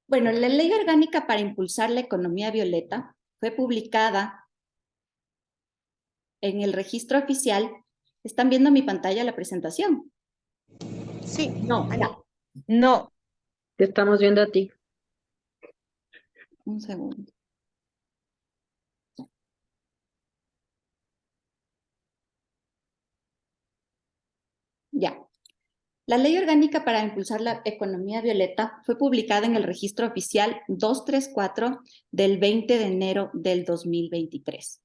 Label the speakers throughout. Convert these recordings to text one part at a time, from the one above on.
Speaker 1: Bueno, la Ley Orgánica para Impulsar la Economía Violeta fue publicada en el registro oficial. ¿Están viendo mi pantalla la presentación?
Speaker 2: Sí,
Speaker 1: No, ya.
Speaker 2: no.
Speaker 3: Te estamos viendo a ti.
Speaker 1: Un segundo. Ya. La Ley Orgánica para Impulsar la Economía Violeta fue publicada en el registro oficial 234 del 20 de enero del 2023.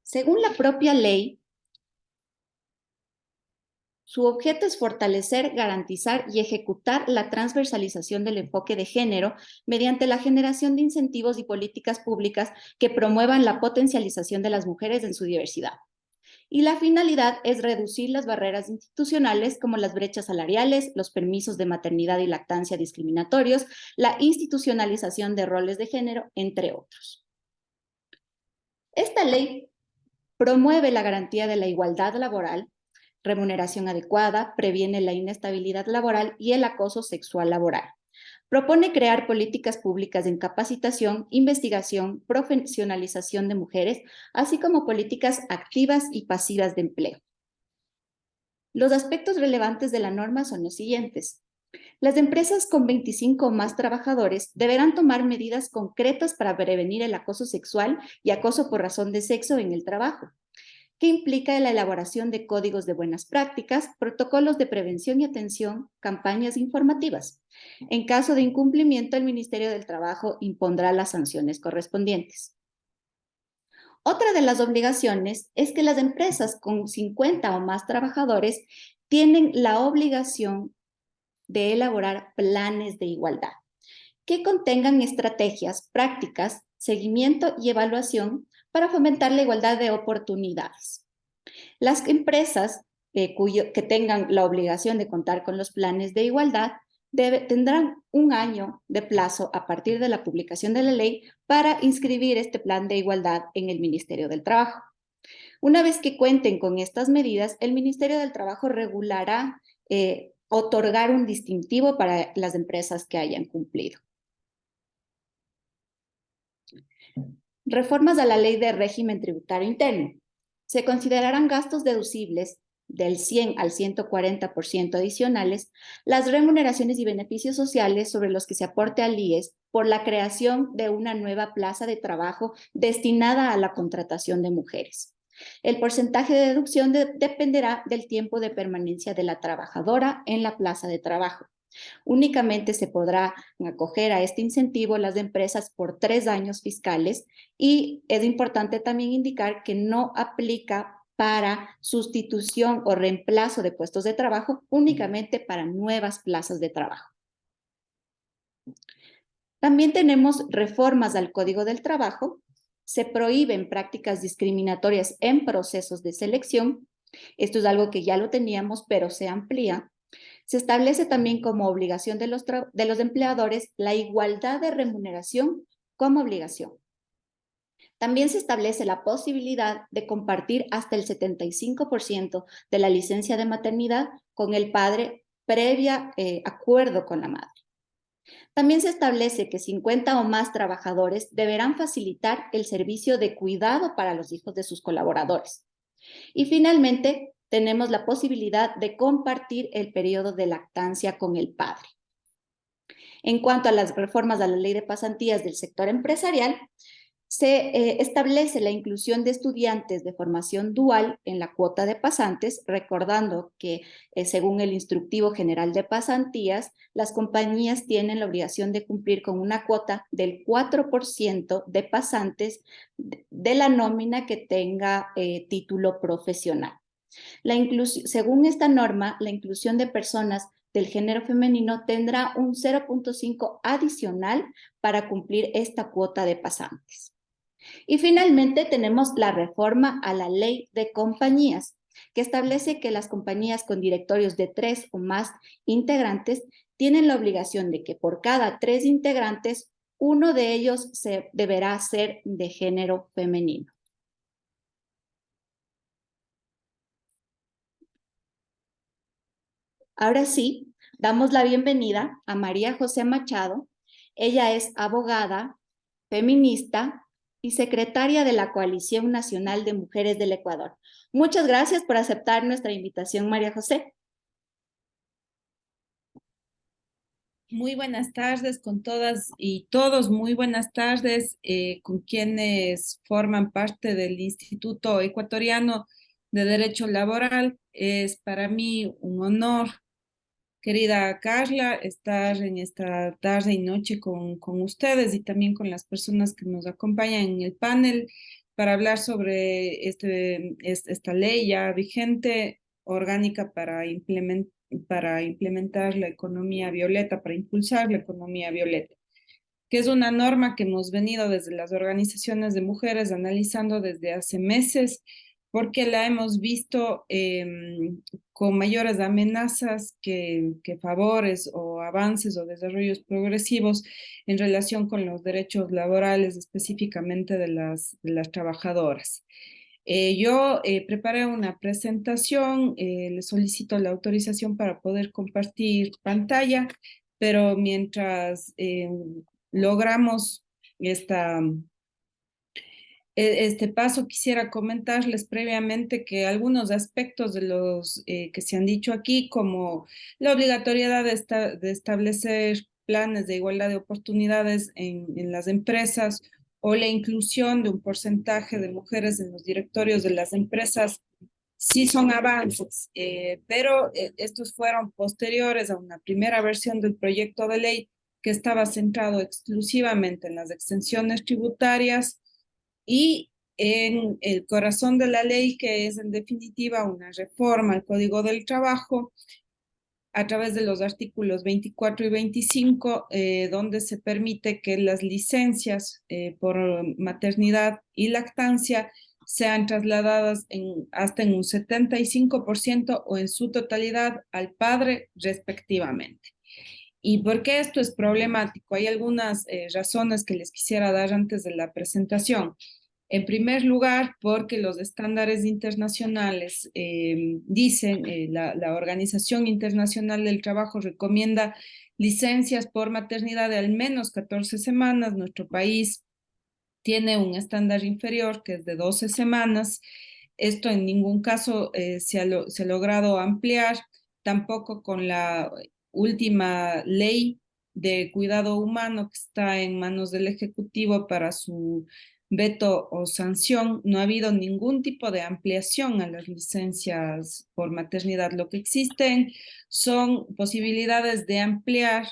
Speaker 1: Según la propia ley, su objeto es fortalecer, garantizar y ejecutar la transversalización del enfoque de género mediante la generación de incentivos y políticas públicas que promuevan la potencialización de las mujeres en su diversidad. Y la finalidad es reducir las barreras institucionales como las brechas salariales, los permisos de maternidad y lactancia discriminatorios, la institucionalización de roles de género, entre otros. Esta ley promueve la garantía de la igualdad laboral, remuneración adecuada, previene la inestabilidad laboral y el acoso sexual laboral. Propone crear políticas públicas en capacitación, investigación, profesionalización de mujeres, así como políticas activas y pasivas de empleo. Los aspectos relevantes de la norma son los siguientes. Las empresas con 25 o más trabajadores deberán tomar medidas concretas para prevenir el acoso sexual y acoso por razón de sexo en el trabajo, que implica la elaboración de códigos de buenas prácticas, protocolos de prevención y atención, campañas informativas. En caso de incumplimiento, el Ministerio del Trabajo impondrá las sanciones correspondientes. Otra de las obligaciones es que las empresas con 50 o más trabajadores tienen la obligación de elaborar planes de igualdad que contengan estrategias, prácticas, seguimiento y evaluación para fomentar la igualdad de oportunidades. Las empresas que tengan la obligación de contar con los planes de igualdad tendrán un año de plazo a partir de la publicación de la ley para inscribir este plan de igualdad en el Ministerio del Trabajo. Una vez que cuenten con estas medidas, el Ministerio del Trabajo regulará otorgar un distintivo para las empresas que hayan cumplido. Reformas a la Ley de Régimen Tributario Interno. Se considerarán gastos deducibles del 100 al 140% adicionales las remuneraciones y beneficios sociales sobre los que se aporte al IES por la creación de una nueva plaza de trabajo destinada a la contratación de mujeres. El porcentaje de deducción dependerá del tiempo de permanencia de la trabajadora en la plaza de trabajo. Únicamente se podrá acoger a este incentivo las empresas por 3 años fiscales y es importante también indicar que no aplica para sustitución o reemplazo de puestos de trabajo, únicamente para nuevas plazas de trabajo. También tenemos reformas al Código del Trabajo. Se prohíben prácticas discriminatorias en procesos de selección. Esto es algo que ya lo teníamos, pero se amplía. Se establece también como obligación de los empleadores la igualdad de remuneración como obligación. También se establece la posibilidad de compartir hasta el 75% de la licencia de maternidad con el padre previa acuerdo con la madre. También se establece que 50 o más trabajadores deberán facilitar el servicio de cuidado para los hijos de sus colaboradores. Y finalmente, tenemos la posibilidad de compartir el periodo de lactancia con el padre. En cuanto a las reformas a la ley de pasantías del sector empresarial, se establece la inclusión de estudiantes de formación dual en la cuota de pasantes, recordando que según el Instructivo General de Pasantías, las compañías tienen la obligación de cumplir con una cuota del 4% de pasantes de la nómina que tenga título profesional. Según esta norma, la inclusión de personas del género femenino tendrá un 0.5 adicional para cumplir esta cuota de pasantes. Y finalmente tenemos la reforma a la ley de compañías, que establece que las compañías con directorios de 3 o más integrantes tienen la obligación de que por cada 3 integrantes, uno de ellos deberá ser de género femenino. Ahora sí, Damos la bienvenida a María José Machado. Ella es abogada, feminista y secretaria de la Coalición Nacional de Mujeres del Ecuador. Muchas gracias por aceptar nuestra invitación, María José.
Speaker 4: Muy buenas tardes con todas y todos, muy buenas tardes con quienes forman parte del Instituto Ecuatoriano de Derecho Laboral. Es para mí un honor, querida Carla, estar en esta tarde y noche con ustedes y también con las personas que nos acompañan en el panel para hablar sobre esta ley ya vigente, orgánica para implementar la economía violeta, para impulsar la economía violeta, que es una norma que hemos venido desde las organizaciones de mujeres analizando desde hace meses, porque la hemos visto con mayores amenazas que favores o avances o desarrollos progresivos en relación con los derechos laborales, específicamente de las trabajadoras. Yo preparé una presentación, le solicito la autorización para poder compartir pantalla, pero mientras logramos este paso, quisiera comentarles previamente que algunos aspectos de los que se han dicho aquí, como la obligatoriedad de establecer planes de igualdad de oportunidades en las empresas o la inclusión de un porcentaje de mujeres en los directorios de las empresas, sí son avances, pero estos fueron posteriores a una primera versión del proyecto de ley que estaba centrado exclusivamente en las exenciones tributarias y en el corazón de la ley, que es en definitiva una reforma al Código del Trabajo a través de los artículos 24 y 25, donde se permite que las licencias por maternidad y lactancia sean trasladadas hasta en un 75% o en su totalidad al padre respectivamente. ¿Y por qué esto es problemático? Hay algunas razones que les quisiera dar antes de la presentación. En primer lugar, porque los estándares internacionales dicen, la Organización Internacional del Trabajo recomienda licencias por maternidad de al menos 14 semanas. Nuestro país tiene un estándar inferior que es de 12 semanas. Esto en ningún caso se ha logrado ampliar, tampoco con la última ley de cuidado humano que está en manos del Ejecutivo para su veto o sanción. No ha habido ningún tipo de ampliación a las licencias por maternidad. Lo que existen son posibilidades de ampliar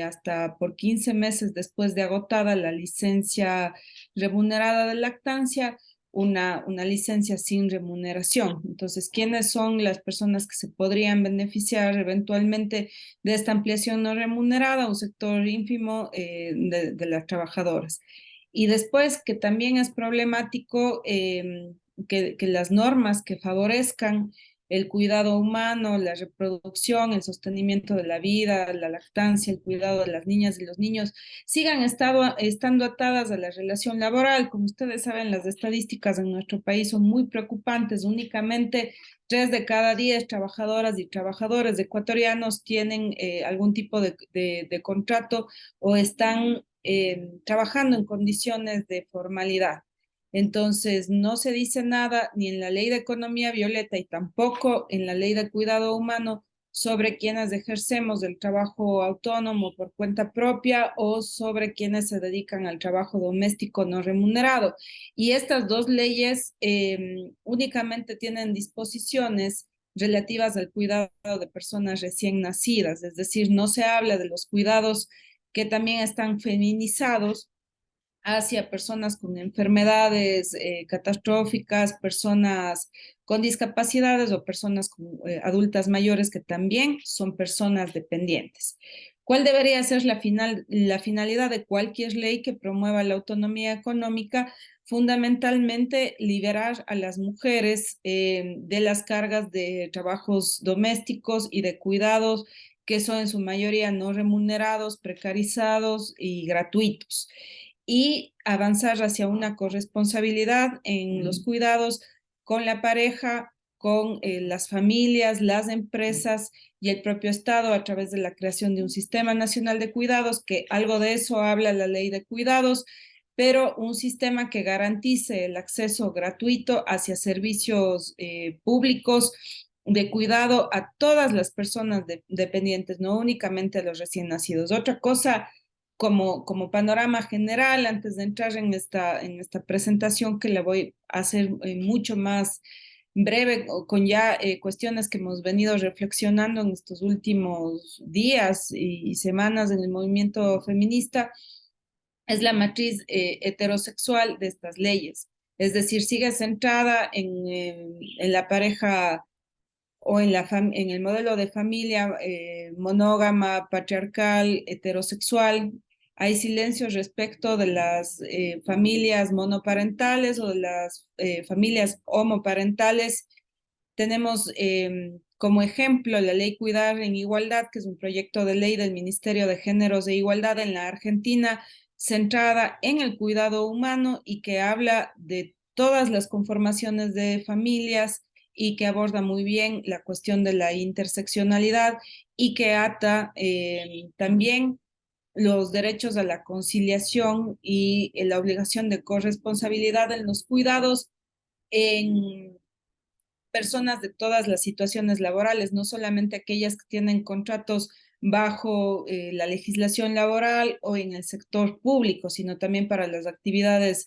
Speaker 4: hasta por 15 meses después de agotada la licencia remunerada de lactancia, una licencia sin remuneración. Entonces, ¿quiénes son las personas que se podrían beneficiar eventualmente de esta ampliación no remunerada? Un sector ínfimo de las trabajadoras. Y después, que también es problemático que las normas que favorezcan el cuidado humano, la reproducción, el sostenimiento de la vida, la lactancia, el cuidado de las niñas y los niños, sigan estando atadas a la relación laboral. Como ustedes saben, las estadísticas en nuestro país son muy preocupantes. Únicamente 3 de cada 10 trabajadoras y trabajadores ecuatorianos tienen algún tipo de contrato o están trabajando en condiciones de formalidad. Entonces, no se dice nada ni en la ley de economía violeta y tampoco en la ley de cuidado humano sobre quienes ejercemos el trabajo autónomo por cuenta propia o sobre quienes se dedican al trabajo doméstico no remunerado. Y estas dos leyes únicamente tienen disposiciones relativas al cuidado de personas recién nacidas, es decir, no se habla de los cuidados que también están feminizados hacia personas con enfermedades catastróficas, personas con discapacidades o personas adultas mayores que también son personas dependientes. ¿Cuál debería ser la finalidad de cualquier ley que promueva la autonomía económica? Fundamentalmente, liberar a las mujeres de las cargas de trabajos domésticos y de cuidados que son en su mayoría no remunerados, precarizados y gratuitos, y avanzar hacia una corresponsabilidad en los cuidados con la pareja, con las familias, las empresas y el propio Estado a través de la creación de un sistema nacional de cuidados, que algo de eso habla la ley de cuidados, pero un sistema que garantice el acceso gratuito hacia servicios públicos de cuidado a todas las personas dependientes, no únicamente a los recién nacidos. Otra cosa, como panorama general, antes de entrar en esta presentación que le voy a hacer mucho más breve, con ya cuestiones que hemos venido reflexionando en estos últimos días y semanas en el movimiento feminista, es la matriz heterosexual de estas leyes. Es decir, sigue centrada en la pareja o en el modelo de familia monógama, patriarcal, heterosexual. Hay silencio respecto de las familias monoparentales o de las familias homoparentales. Tenemos como ejemplo la ley Cuidar en Igualdad, que es un proyecto de ley del Ministerio de Géneros e Igualdad en la Argentina, centrada en el cuidado humano y que habla de todas las conformaciones de familias y que aborda muy bien la cuestión de la interseccionalidad y que ata también los derechos a la conciliación y la obligación de corresponsabilidad en los cuidados en personas de todas las situaciones laborales, no solamente aquellas que tienen contratos bajo la legislación laboral o en el sector público, sino también para las actividades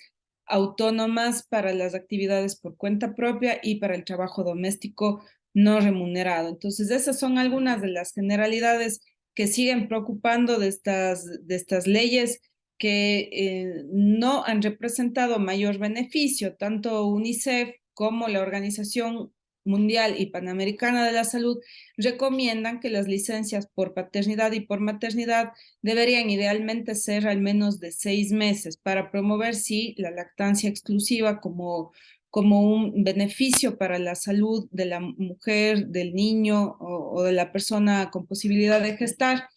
Speaker 4: autónomas, para las actividades por cuenta propia y para el trabajo doméstico no remunerado. Entonces, esas son algunas de las generalidades que siguen preocupando de estas leyes que no han representado mayor beneficio. Tanto UNICEF como la Organización Mundial y Panamericana de la Salud recomiendan que las licencias por paternidad y por maternidad deberían idealmente ser al menos de 6 meses para promover, sí, la lactancia exclusiva como un beneficio para la salud de la mujer, del niño o de la persona con posibilidad de gestar,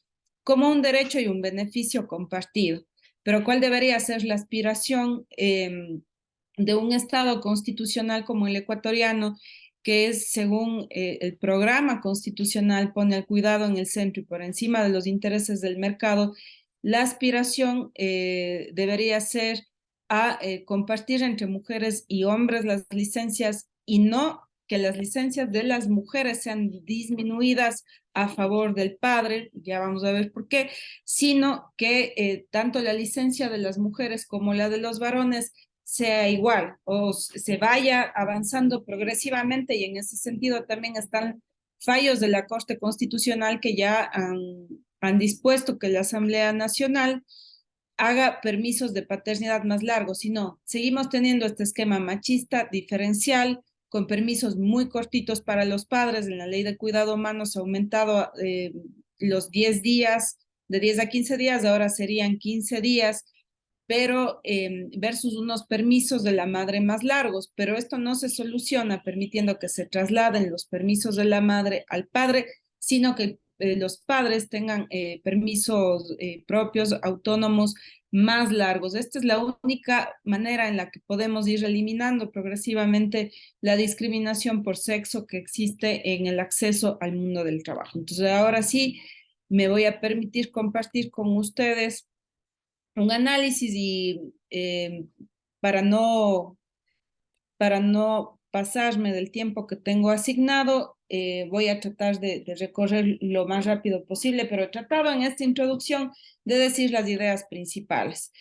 Speaker 4: como un derecho y un beneficio compartido. Pero ¿cuál debería ser la aspiración de un Estado constitucional como el ecuatoriano, que es, según el programa constitucional, pone el cuidado en el centro y por encima de los intereses del mercado? La aspiración debería ser a compartir entre mujeres y hombres las licencias y no que las licencias de las mujeres sean disminuidas a favor del padre, ya vamos a ver por qué, sino que tanto la licencia de las mujeres como la de los varones sea igual o se vaya avanzando progresivamente, y en ese sentido también están fallos de la Corte Constitucional que ya han dispuesto que la Asamblea Nacional haga permisos de paternidad más largos, sino seguimos teniendo este esquema machista diferencial con permisos muy cortitos para los padres. En la ley de cuidado humano se ha aumentado los 10 días, de 10 a 15 días, ahora serían 15 días, pero versus unos permisos de la madre más largos, pero esto no se soluciona permitiendo que se trasladen los permisos de la madre al padre, sino que los padres tengan permisos propios, autónomos, más largos. Esta es la única manera en la que podemos ir eliminando progresivamente la discriminación por sexo que existe en el acceso al mundo del trabajo. Entonces, ahora sí, me voy a permitir compartir con ustedes un análisis y para no pasarme del tiempo que tengo asignado, voy a tratar de recorrer lo más rápido posible, pero he tratado en esta introducción de decir las ideas principales.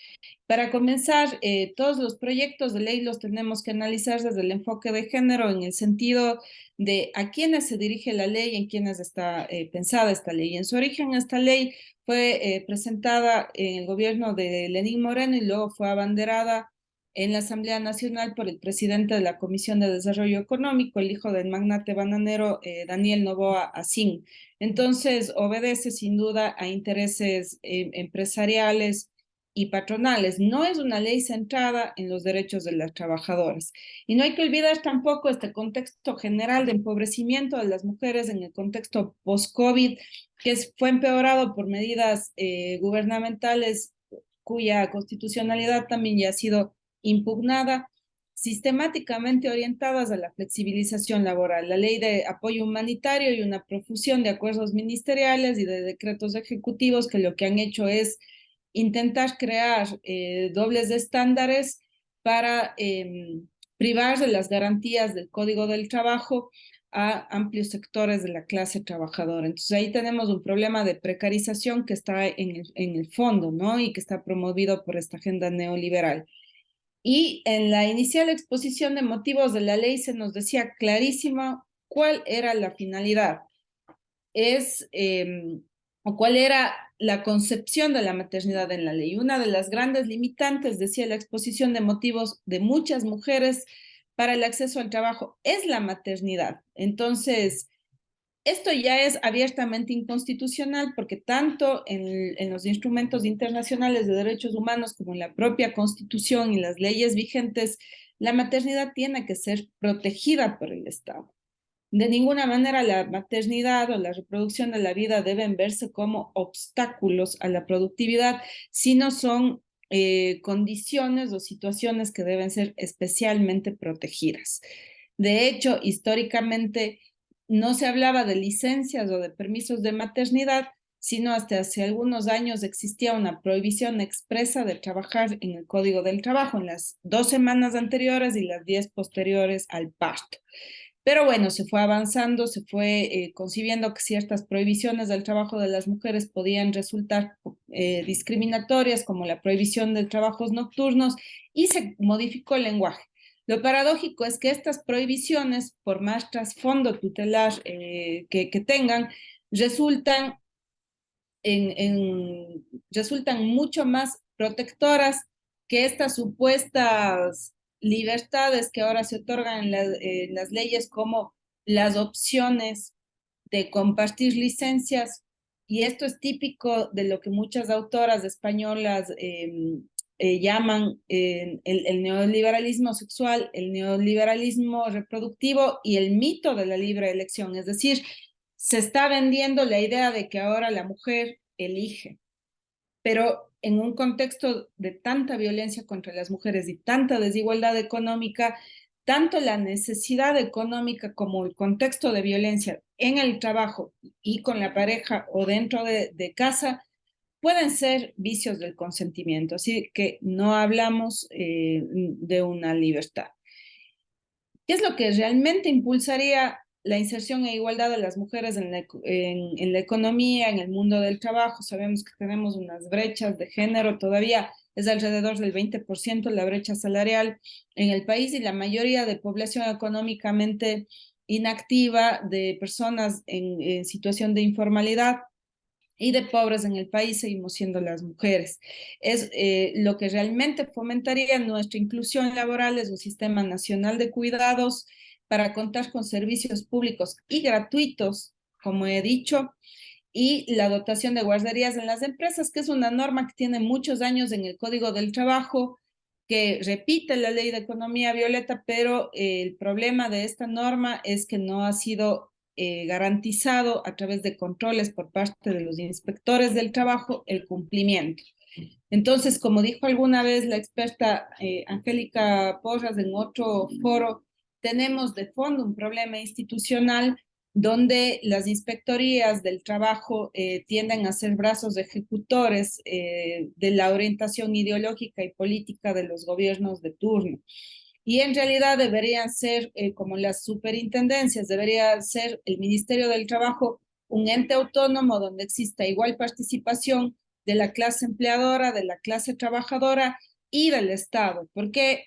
Speaker 4: Para comenzar, todos los proyectos de ley los tenemos que analizar desde el enfoque de género en el sentido de a quiénes se dirige la ley, en quiénes está pensada esta ley. En su origen, esta ley fue presentada en el gobierno de Lenín Moreno y luego fue abanderada en la Asamblea Nacional por el presidente de la Comisión de Desarrollo Económico, el hijo del magnate bananero Daniel Noboa Asín. Entonces, obedece sin duda a intereses empresariales y patronales. No es una ley centrada en los derechos de las trabajadoras. Y no hay que olvidar tampoco este contexto general de empobrecimiento de las mujeres en el contexto post-COVID, que fue empeorado por medidas gubernamentales cuya constitucionalidad también ya ha sido impugnada. sistemáticamente orientadas a la flexibilización laboral, la ley de apoyo humanitario y una profusión de acuerdos ministeriales y de decretos ejecutivos que lo que han hecho es intentar crear dobles estándares para privar de las garantías del Código del Trabajo a amplios sectores de la clase trabajadora. Entonces ahí tenemos un problema de precarización que está en el fondo, ¿no? Y que está promovido por esta agenda neoliberal. Y en la inicial exposición de motivos de la ley se nos decía clarísimo cuál era la finalidad. O cuál era la concepción de la maternidad en la ley. Una de las grandes limitantes, decía la exposición de motivos de muchas mujeres para el acceso al trabajo, es la maternidad. Entonces, esto ya es abiertamente inconstitucional porque tanto en los instrumentos internacionales de derechos humanos como en la propia Constitución y las leyes vigentes, la maternidad tiene que ser protegida por el Estado. De ninguna manera la maternidad o la reproducción de la vida deben verse como obstáculos a la productividad, sino son condiciones o situaciones que deben ser especialmente protegidas. De hecho, históricamente no se hablaba de licencias o de permisos de maternidad, sino hasta hace algunos años existía una prohibición expresa de trabajar en el Código del Trabajo en las 2 semanas anteriores y las 10 posteriores al parto. Pero bueno, se fue avanzando, se fue concibiendo que ciertas prohibiciones del trabajo de las mujeres podían resultar discriminatorias, como la prohibición de trabajos nocturnos, y se modificó el lenguaje. Lo paradójico es que estas prohibiciones, por más trasfondo tutelar que tengan, resultan resultan mucho más protectoras que estas supuestas libertades que ahora se otorgan en las leyes, como las opciones de compartir licencias. Y esto es típico de lo que muchas autoras españolas llaman el neoliberalismo sexual, el neoliberalismo reproductivo y el mito de la libre elección. Es decir, se está vendiendo la idea de que ahora la mujer elige, pero en un contexto de tanta violencia contra las mujeres y tanta desigualdad económica, tanto la necesidad económica como el contexto de violencia en el trabajo y con la pareja o dentro de casa pueden ser vicios del consentimiento, así que no hablamos de una libertad. ¿Qué es lo que realmente impulsaría la inserción e igualdad de las mujeres en la economía, en el mundo del trabajo? Sabemos que tenemos unas brechas de género, todavía es alrededor del 20% la brecha salarial en el país, y la mayoría de población económicamente inactiva, de personas en situación de informalidad y de pobres en el país, seguimos siendo las mujeres. Es lo que realmente fomentaría nuestra inclusión laboral, es un sistema nacional de cuidados para contar con servicios públicos y gratuitos, como he dicho, y la dotación de guarderías en las empresas, que es una norma que tiene muchos años en el Código del Trabajo, que repite la ley de economía violeta, pero el problema de esta norma es que no ha sido garantizado a través de controles por parte de los inspectores del trabajo el cumplimiento. Entonces, como dijo alguna vez la experta Angélica Porras en otro foro, tenemos de fondo un problema institucional donde las inspectorías del trabajo tienden a ser brazos ejecutores de la orientación ideológica y política de los gobiernos de turno. Y en realidad deberían ser como las superintendencias, debería ser el Ministerio del Trabajo un ente autónomo donde exista igual participación de la clase empleadora, de la clase trabajadora y del Estado, porque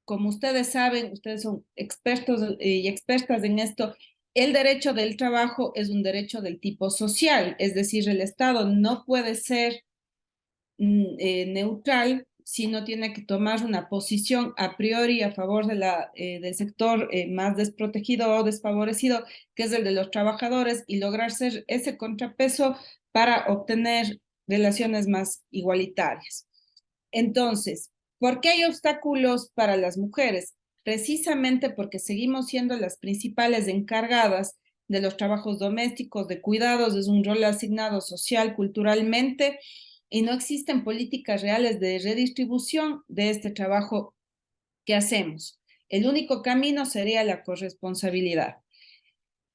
Speaker 4: como ustedes saben, ustedes son expertos y expertas en esto, el derecho del trabajo es un derecho del tipo social, es decir, el Estado no puede ser neutral, sino tiene que tomar una posición a priori a favor del sector más desprotegido o desfavorecido, que es el de los trabajadores, y lograr ser ese contrapeso para obtener relaciones más igualitarias. Entonces, ¿por qué hay obstáculos para las mujeres? Precisamente porque seguimos siendo las principales encargadas de los trabajos domésticos, de cuidados, es un rol asignado social, culturalmente, y no existen políticas reales de redistribución de este trabajo ¿qué hacemos? El único camino sería la corresponsabilidad.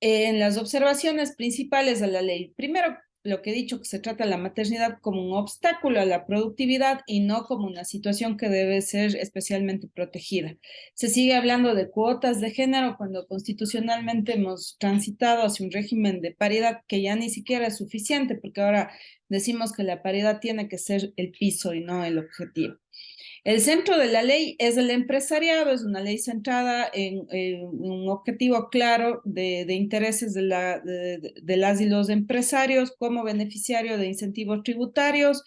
Speaker 4: En las observaciones principales de la ley, primero, lo que he dicho, que se trata la maternidad como un obstáculo a la productividad y no como una situación que debe ser especialmente protegida. Se sigue hablando de cuotas de género cuando constitucionalmente hemos transitado hacia un régimen de paridad que ya ni siquiera es suficiente, porque ahora decimos que la paridad tiene que ser el piso y no el objetivo. El centro de la ley es el empresariado, es una ley centrada en un objetivo claro de intereses de las y los empresarios como beneficiario de incentivos tributarios,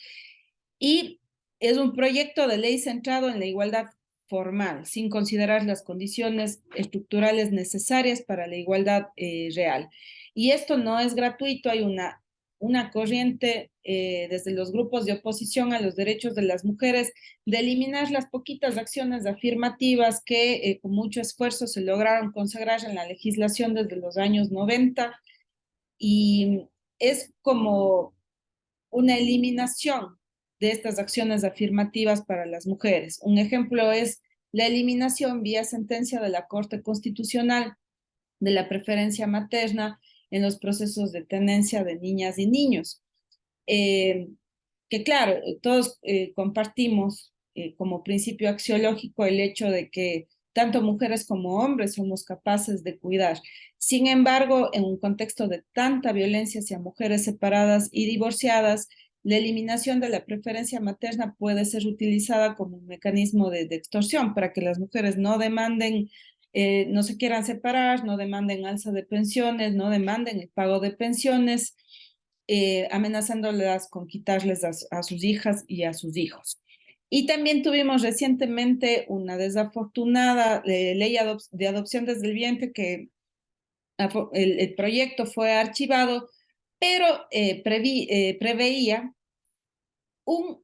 Speaker 4: y es un proyecto de ley centrado en la igualdad formal, sin considerar las condiciones estructurales necesarias para la igualdad real. Y esto no es gratuito, hay una corriente desde los grupos de oposición a los derechos de las mujeres de eliminar las poquitas acciones afirmativas que con mucho esfuerzo se lograron consagrar en la legislación desde los años 90, y es como una eliminación de estas acciones afirmativas para las mujeres. Un ejemplo es la eliminación vía sentencia de la Corte Constitucional de la preferencia materna en los procesos de tenencia de niñas y niños. Que claro, todos compartimos como principio axiológico el hecho de que tanto mujeres como hombres somos capaces de cuidar. Sin embargo, en un contexto de tanta violencia hacia mujeres separadas y divorciadas, la eliminación de la preferencia materna puede ser utilizada como un mecanismo de extorsión para que las mujeres no demanden, no se quieran separar, no demanden alza de pensiones, no demanden el pago de pensiones, amenazándolas con quitarles a sus hijas y a sus hijos. Y también tuvimos recientemente una desafortunada ley de adopción desde el vientre que el proyecto fue archivado, pero preveía un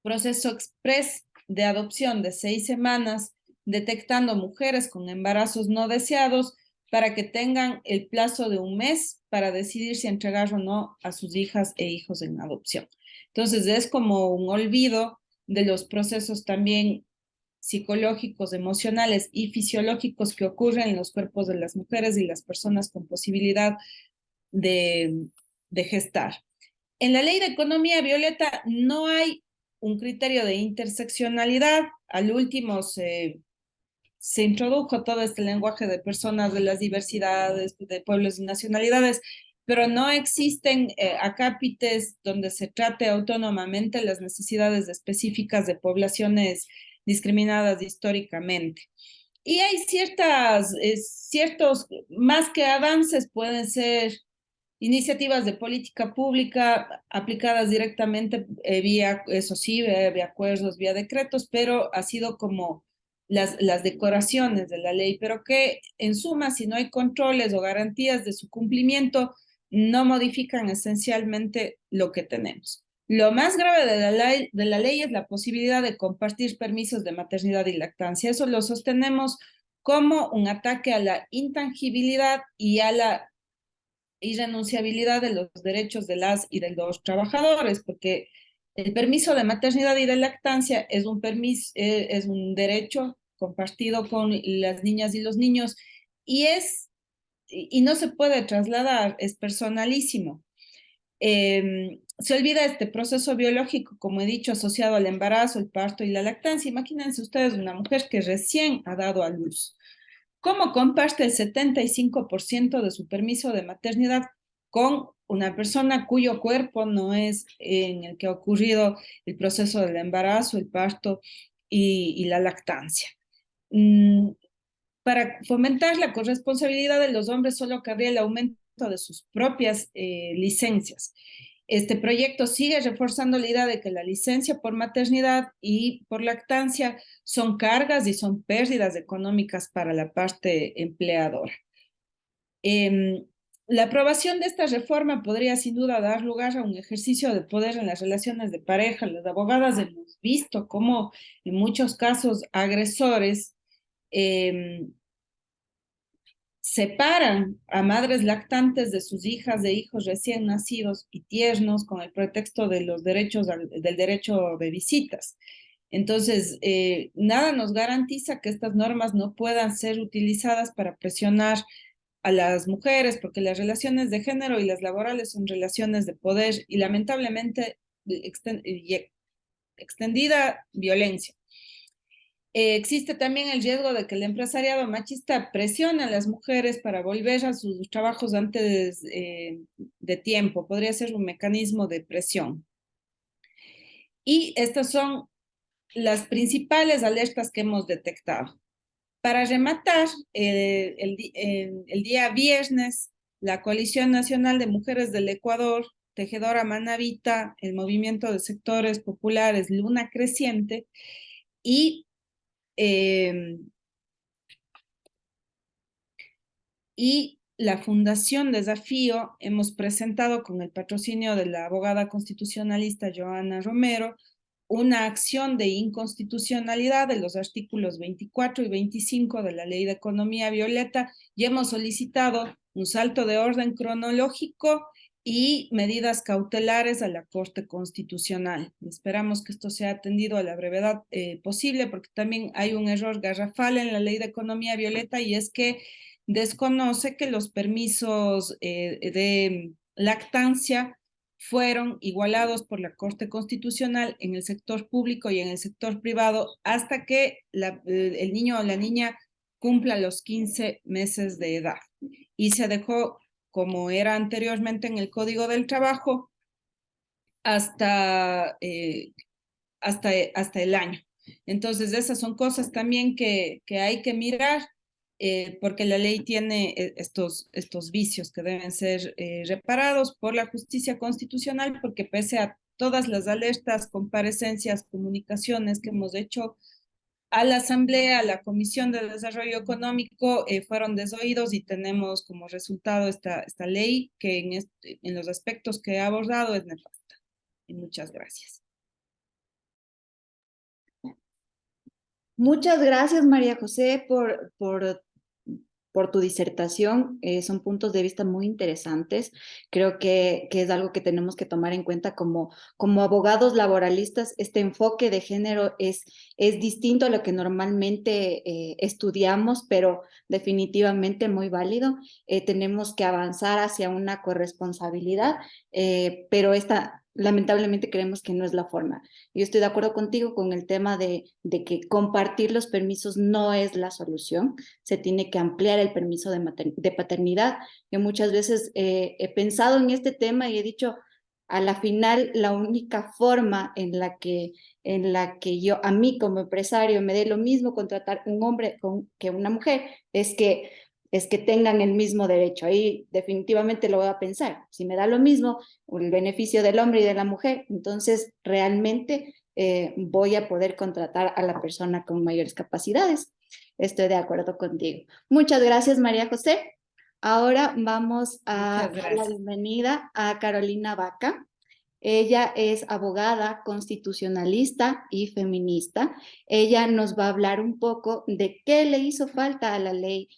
Speaker 4: proceso express de adopción de 6 semanas, detectando mujeres con embarazos no deseados para que tengan el plazo de un mes para decidir si entregar o no a sus hijas e hijos en adopción. Entonces es como un olvido de los procesos también psicológicos, emocionales y fisiológicos que ocurren en los cuerpos de las mujeres y las personas con posibilidad de gestar. En la ley de economía, Violeta, no hay un criterio de interseccionalidad. Al último se introdujo todo este lenguaje de personas de las diversidades, de pueblos y nacionalidades, pero no existen acápites donde se trate autónomamente las necesidades específicas de poblaciones discriminadas históricamente. Y hay ciertos, más que avances, pueden ser iniciativas de política pública aplicadas directamente vía, eso sí, vía acuerdos, vía decretos, pero ha sido como las decoraciones de la ley, pero que en suma, si no hay controles o garantías de su cumplimiento, no modifican esencialmente lo que tenemos. Lo más grave de la ley es la posibilidad de compartir permisos de maternidad y lactancia. Eso lo sostenemos como un ataque a la intangibilidad y a la irrenunciabilidad de los derechos de las y de los trabajadores, porque el permiso de maternidad y de lactancia es un permiso, es un derecho compartido con las niñas y los niños, y no se puede trasladar, es personalísimo. Se olvida este proceso biológico, como he dicho, asociado al embarazo, el parto y la lactancia. Imagínense ustedes una mujer que recién ha dado a luz. ¿Cómo comparte el 75% de su permiso de maternidad con una persona cuyo cuerpo no es en el que ha ocurrido el proceso del embarazo, el parto y la lactancia? Para fomentar la corresponsabilidad de los hombres solo cabría el aumento de sus propias licencias. Este proyecto sigue reforzando la idea de que la licencia por maternidad y por lactancia son cargas y son pérdidas económicas para la parte empleadora. La aprobación de esta reforma podría sin duda dar lugar a un ejercicio de poder en las relaciones de pareja. Las abogadas hemos visto cómo en muchos casos agresores separan a madres lactantes de sus hijas e hijos recién nacidos y tiernos con el pretexto de los derechos del derecho de visitas. Entonces, nada nos garantiza que estas normas no puedan ser utilizadas para presionar a las mujeres, porque las relaciones de género y las laborales son relaciones de poder y lamentablemente extendida violencia. Existe también el riesgo de que el empresariado machista presione a las mujeres para volver a sus trabajos antes de tiempo. Podría ser un mecanismo de presión. Y estas son las principales alertas que hemos detectado. Para rematar, el día viernes, la Coalición Nacional de Mujeres del Ecuador, Tejedora Manavita, el Movimiento de Sectores Populares Luna Creciente y la Fundación Desafío hemos presentado con el patrocinio de la abogada constitucionalista Joana Romero una acción de inconstitucionalidad de los artículos 24 y 25 de la Ley de Economía Violeta y hemos solicitado un salto de orden cronológico y medidas cautelares a la Corte Constitucional. Esperamos que esto sea atendido a la brevedad posible, porque también hay un error garrafal en la Ley de Economía Violeta y es que desconoce que los permisos de lactancia fueron igualados por la Corte Constitucional en el sector público y en el sector privado hasta que el niño o la niña cumpla los 15 meses de edad. Y se dejó, como era anteriormente en el Código del Trabajo, hasta el año. Entonces, esas son cosas también que hay que mirar, porque la ley tiene estos vicios que deben ser reparados por la justicia constitucional, porque pese a todas las alertas, comparecencias, comunicaciones que hemos hecho a la Asamblea, a la Comisión de Desarrollo Económico, fueron desoídos y tenemos como resultado esta ley que en los aspectos que he abordado es nefasta. Y muchas gracias.
Speaker 1: Muchas gracias, María José, por tu disertación. Son puntos de vista muy interesantes. Creo que es algo que tenemos que tomar en cuenta como abogados laboralistas. Este enfoque de género es distinto a lo que normalmente estudiamos, pero definitivamente muy válido. Tenemos que avanzar hacia una corresponsabilidad, pero lamentablemente creemos que no es la forma. Yo estoy de acuerdo contigo con el tema de que compartir los permisos no es la solución. Se tiene que ampliar el permiso de paternidad. Yo muchas veces he pensado en este tema y he dicho, a la final, la única forma en la que yo, a mí como empresario, me dé lo mismo contratar un hombre que una mujer, es que tengan el mismo derecho. Ahí definitivamente lo voy a pensar. Si me da lo mismo el beneficio del hombre y de la mujer, entonces realmente voy a poder contratar a la persona con mayores capacidades. Estoy de acuerdo contigo. Muchas gracias, María José. Ahora vamos a dar la bienvenida a Carolina Vaca. Ella es abogada constitucionalista y feminista. Ella nos va a hablar un poco de qué le hizo falta a la ley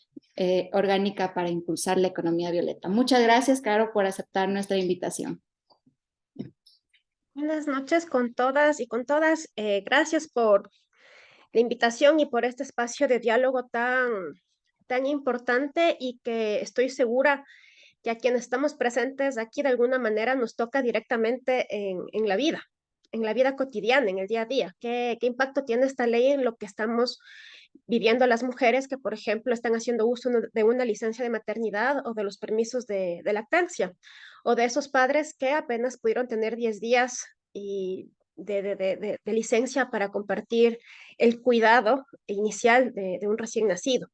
Speaker 1: orgánica para impulsar la economía violeta. Muchas gracias, Caro, por aceptar nuestra invitación.
Speaker 5: Buenas noches con todas y con todas. Gracias por la invitación y por este espacio de diálogo tan importante y que estoy segura que a quienes estamos presentes aquí de alguna manera nos toca directamente en la vida cotidiana, en el día a día. ¿Qué impacto tiene esta ley en lo que estamos viviendo las mujeres que, por ejemplo, están haciendo uso de una licencia de maternidad o de los permisos de lactancia, o de esos padres que apenas pudieron tener 10 días de licencia para compartir el cuidado inicial de un recién nacido?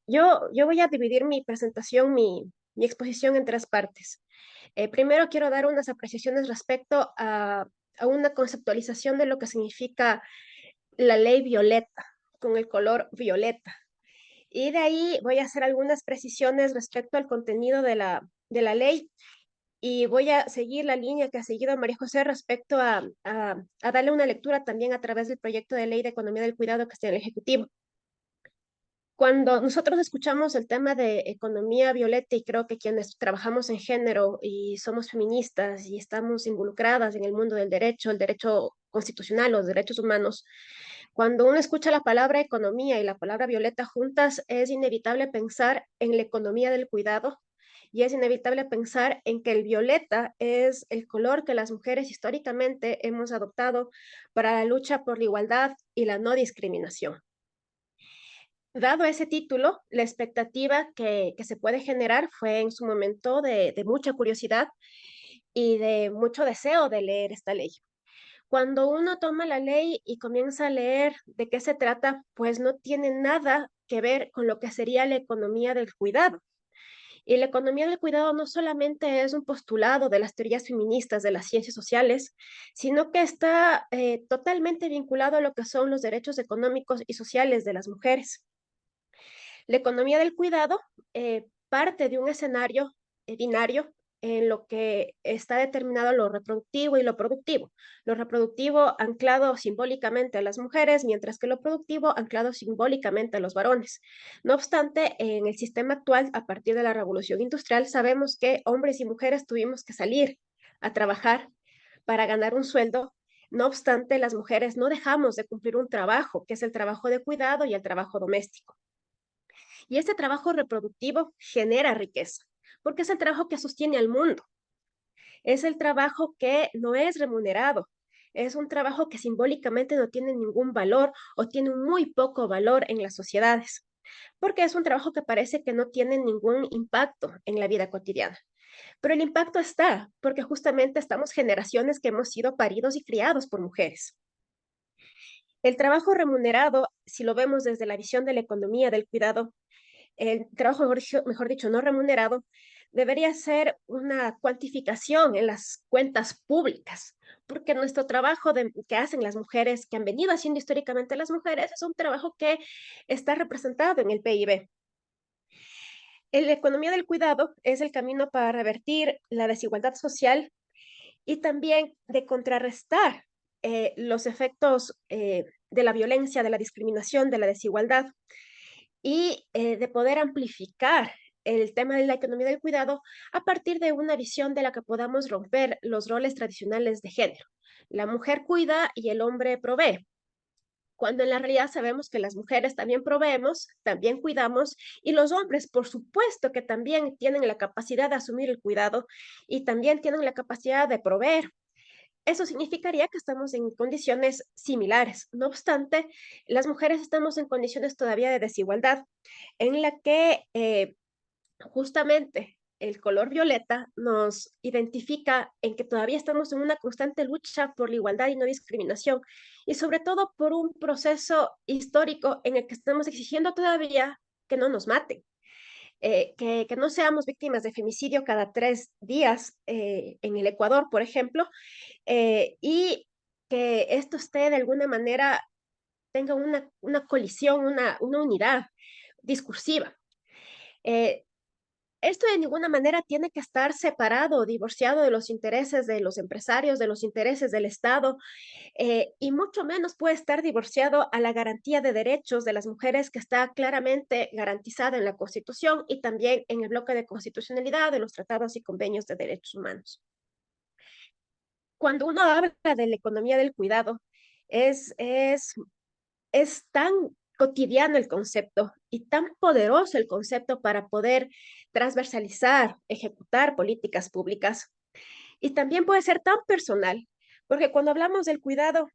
Speaker 5: Yo voy a dividir mi presentación, mi exposición en tres partes. Primero quiero dar unas apreciaciones respecto a una conceptualización de lo que significa la ley violeta, con el color violeta. Y de ahí voy a hacer algunas precisiones respecto al contenido de la ley y voy a seguir la línea que ha seguido María José respecto a darle una lectura también a través del proyecto de ley de economía del cuidado que está en el Ejecutivo. Cuando nosotros escuchamos el tema de economía violeta, y creo que quienes trabajamos en género y somos feministas y estamos involucradas en el mundo del derecho, el derecho constitucional, los derechos humanos, cuando uno escucha la palabra economía y la palabra violeta juntas, es inevitable pensar en la economía del cuidado y es inevitable pensar en que el violeta es el color que las mujeres históricamente hemos adoptado para la lucha por la igualdad y la no discriminación. Dado ese título, la expectativa que se puede generar fue en su momento de mucha curiosidad y de mucho deseo de leer esta ley. Cuando uno toma la ley y comienza a leer de qué se trata, pues no tiene nada que ver con lo que sería la economía del cuidado. Y la economía del cuidado no solamente es un postulado de las teorías feministas de las ciencias sociales, sino que está totalmente vinculado a lo que son los derechos económicos y sociales de las mujeres. La economía del cuidado parte de un escenario binario en lo que está determinado lo reproductivo y lo productivo. Lo reproductivo anclado simbólicamente a las mujeres, mientras que lo productivo anclado simbólicamente a los varones. No obstante, en el sistema actual, a partir de la revolución industrial, sabemos que hombres y mujeres tuvimos que salir a trabajar para ganar un sueldo. No obstante, las mujeres no dejamos de cumplir un trabajo, que es el trabajo de cuidado y el trabajo doméstico. Y este trabajo reproductivo genera riqueza, porque es el trabajo que sostiene al mundo. Es el trabajo que no es remunerado. Es un trabajo que simbólicamente no tiene ningún valor o tiene muy poco valor en las sociedades, porque es un trabajo que parece que no tiene ningún impacto en la vida cotidiana. Pero el impacto está, porque justamente estamos generaciones que hemos sido paridos y criados por mujeres. El trabajo remunerado, si lo vemos desde la visión de la economía del cuidado, el trabajo, mejor dicho, no remunerado, debería ser una cuantificación en las cuentas públicas, porque nuestro trabajo que hacen las mujeres, que han venido haciendo históricamente las mujeres, es un trabajo que está representado en el PIB. La economía del cuidado es el camino para revertir la desigualdad social y también de contrarrestar los efectos de la violencia, de la discriminación, de la desigualdad y de poder amplificar el tema de la economía del cuidado a partir de una visión de la que podamos romper los roles tradicionales de género. La mujer cuida y el hombre provee, cuando en la realidad sabemos que las mujeres también proveemos, también cuidamos, y los hombres, por supuesto, que también tienen la capacidad de asumir el cuidado y también tienen la capacidad de proveer. Eso significaría que estamos en condiciones similares. No obstante, las mujeres estamos en condiciones todavía de desigualdad, en la que justamente el color violeta nos identifica en que todavía estamos en una constante lucha por la igualdad y no discriminación, y sobre todo por un proceso histórico en el que estamos exigiendo todavía que no nos maten. Que no seamos víctimas de femicidio cada 3 días en el Ecuador, por ejemplo, y que esto esté de alguna manera, tenga una colisión, una unidad discursiva. Esto de ninguna manera tiene que estar separado o divorciado de los intereses de los empresarios, de los intereses del Estado, y mucho menos puede estar divorciado a la garantía de derechos de las mujeres que está claramente garantizada en la Constitución y también en el bloque de constitucionalidad de los tratados y convenios de derechos humanos. Cuando uno habla de la economía del cuidado, es, es, es tan cotidiano el concepto y tan poderoso el concepto para poder transversalizar, ejecutar políticas públicas. Y también puede ser tan personal, porque cuando hablamos del cuidado,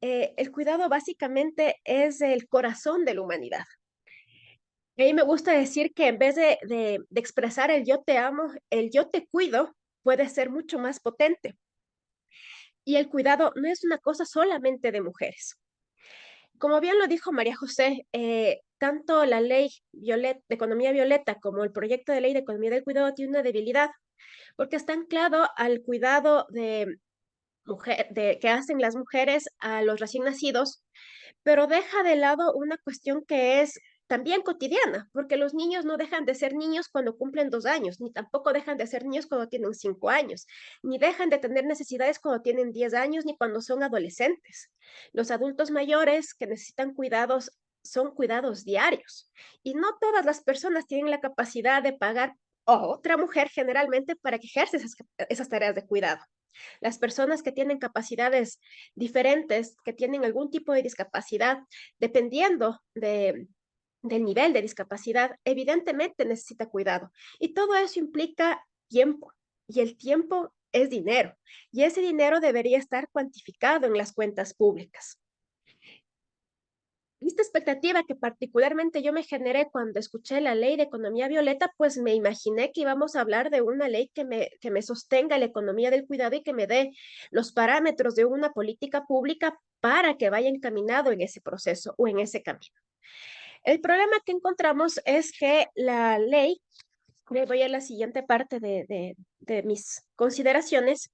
Speaker 5: el cuidado básicamente es el corazón de la humanidad. A mí me gusta decir que en vez de expresar el yo te amo, el yo te cuido puede ser mucho más potente. Y el cuidado no es una cosa solamente de mujeres. Como bien lo dijo María José, tanto la ley de economía violeta como el proyecto de ley de economía del cuidado tiene una debilidad, porque está anclado al cuidado que hacen las mujeres a los recién nacidos, pero deja de lado una cuestión que es también cotidiana, porque los niños no dejan de ser niños cuando cumplen 2 años, ni tampoco dejan de ser niños cuando tienen 5 años, ni dejan de tener necesidades cuando tienen 10 años, ni cuando son adolescentes. Los adultos mayores que necesitan cuidados son cuidados diarios y no todas las personas tienen la capacidad de pagar a otra mujer generalmente para que ejerza esas tareas de cuidado. Las personas que tienen capacidades diferentes, que tienen algún tipo de discapacidad, dependiendo del nivel de discapacidad, evidentemente necesita cuidado. Y todo eso implica tiempo. Y el tiempo es dinero. Y ese dinero debería estar cuantificado en las cuentas públicas. Esta expectativa que particularmente yo me generé cuando escuché la ley de economía violeta, pues me imaginé que íbamos a hablar de una ley que me sostenga la economía del cuidado y que me dé los parámetros de una política pública para que vaya encaminado en ese proceso o en ese camino. El problema que encontramos es que la ley, me voy a la siguiente parte de mis consideraciones,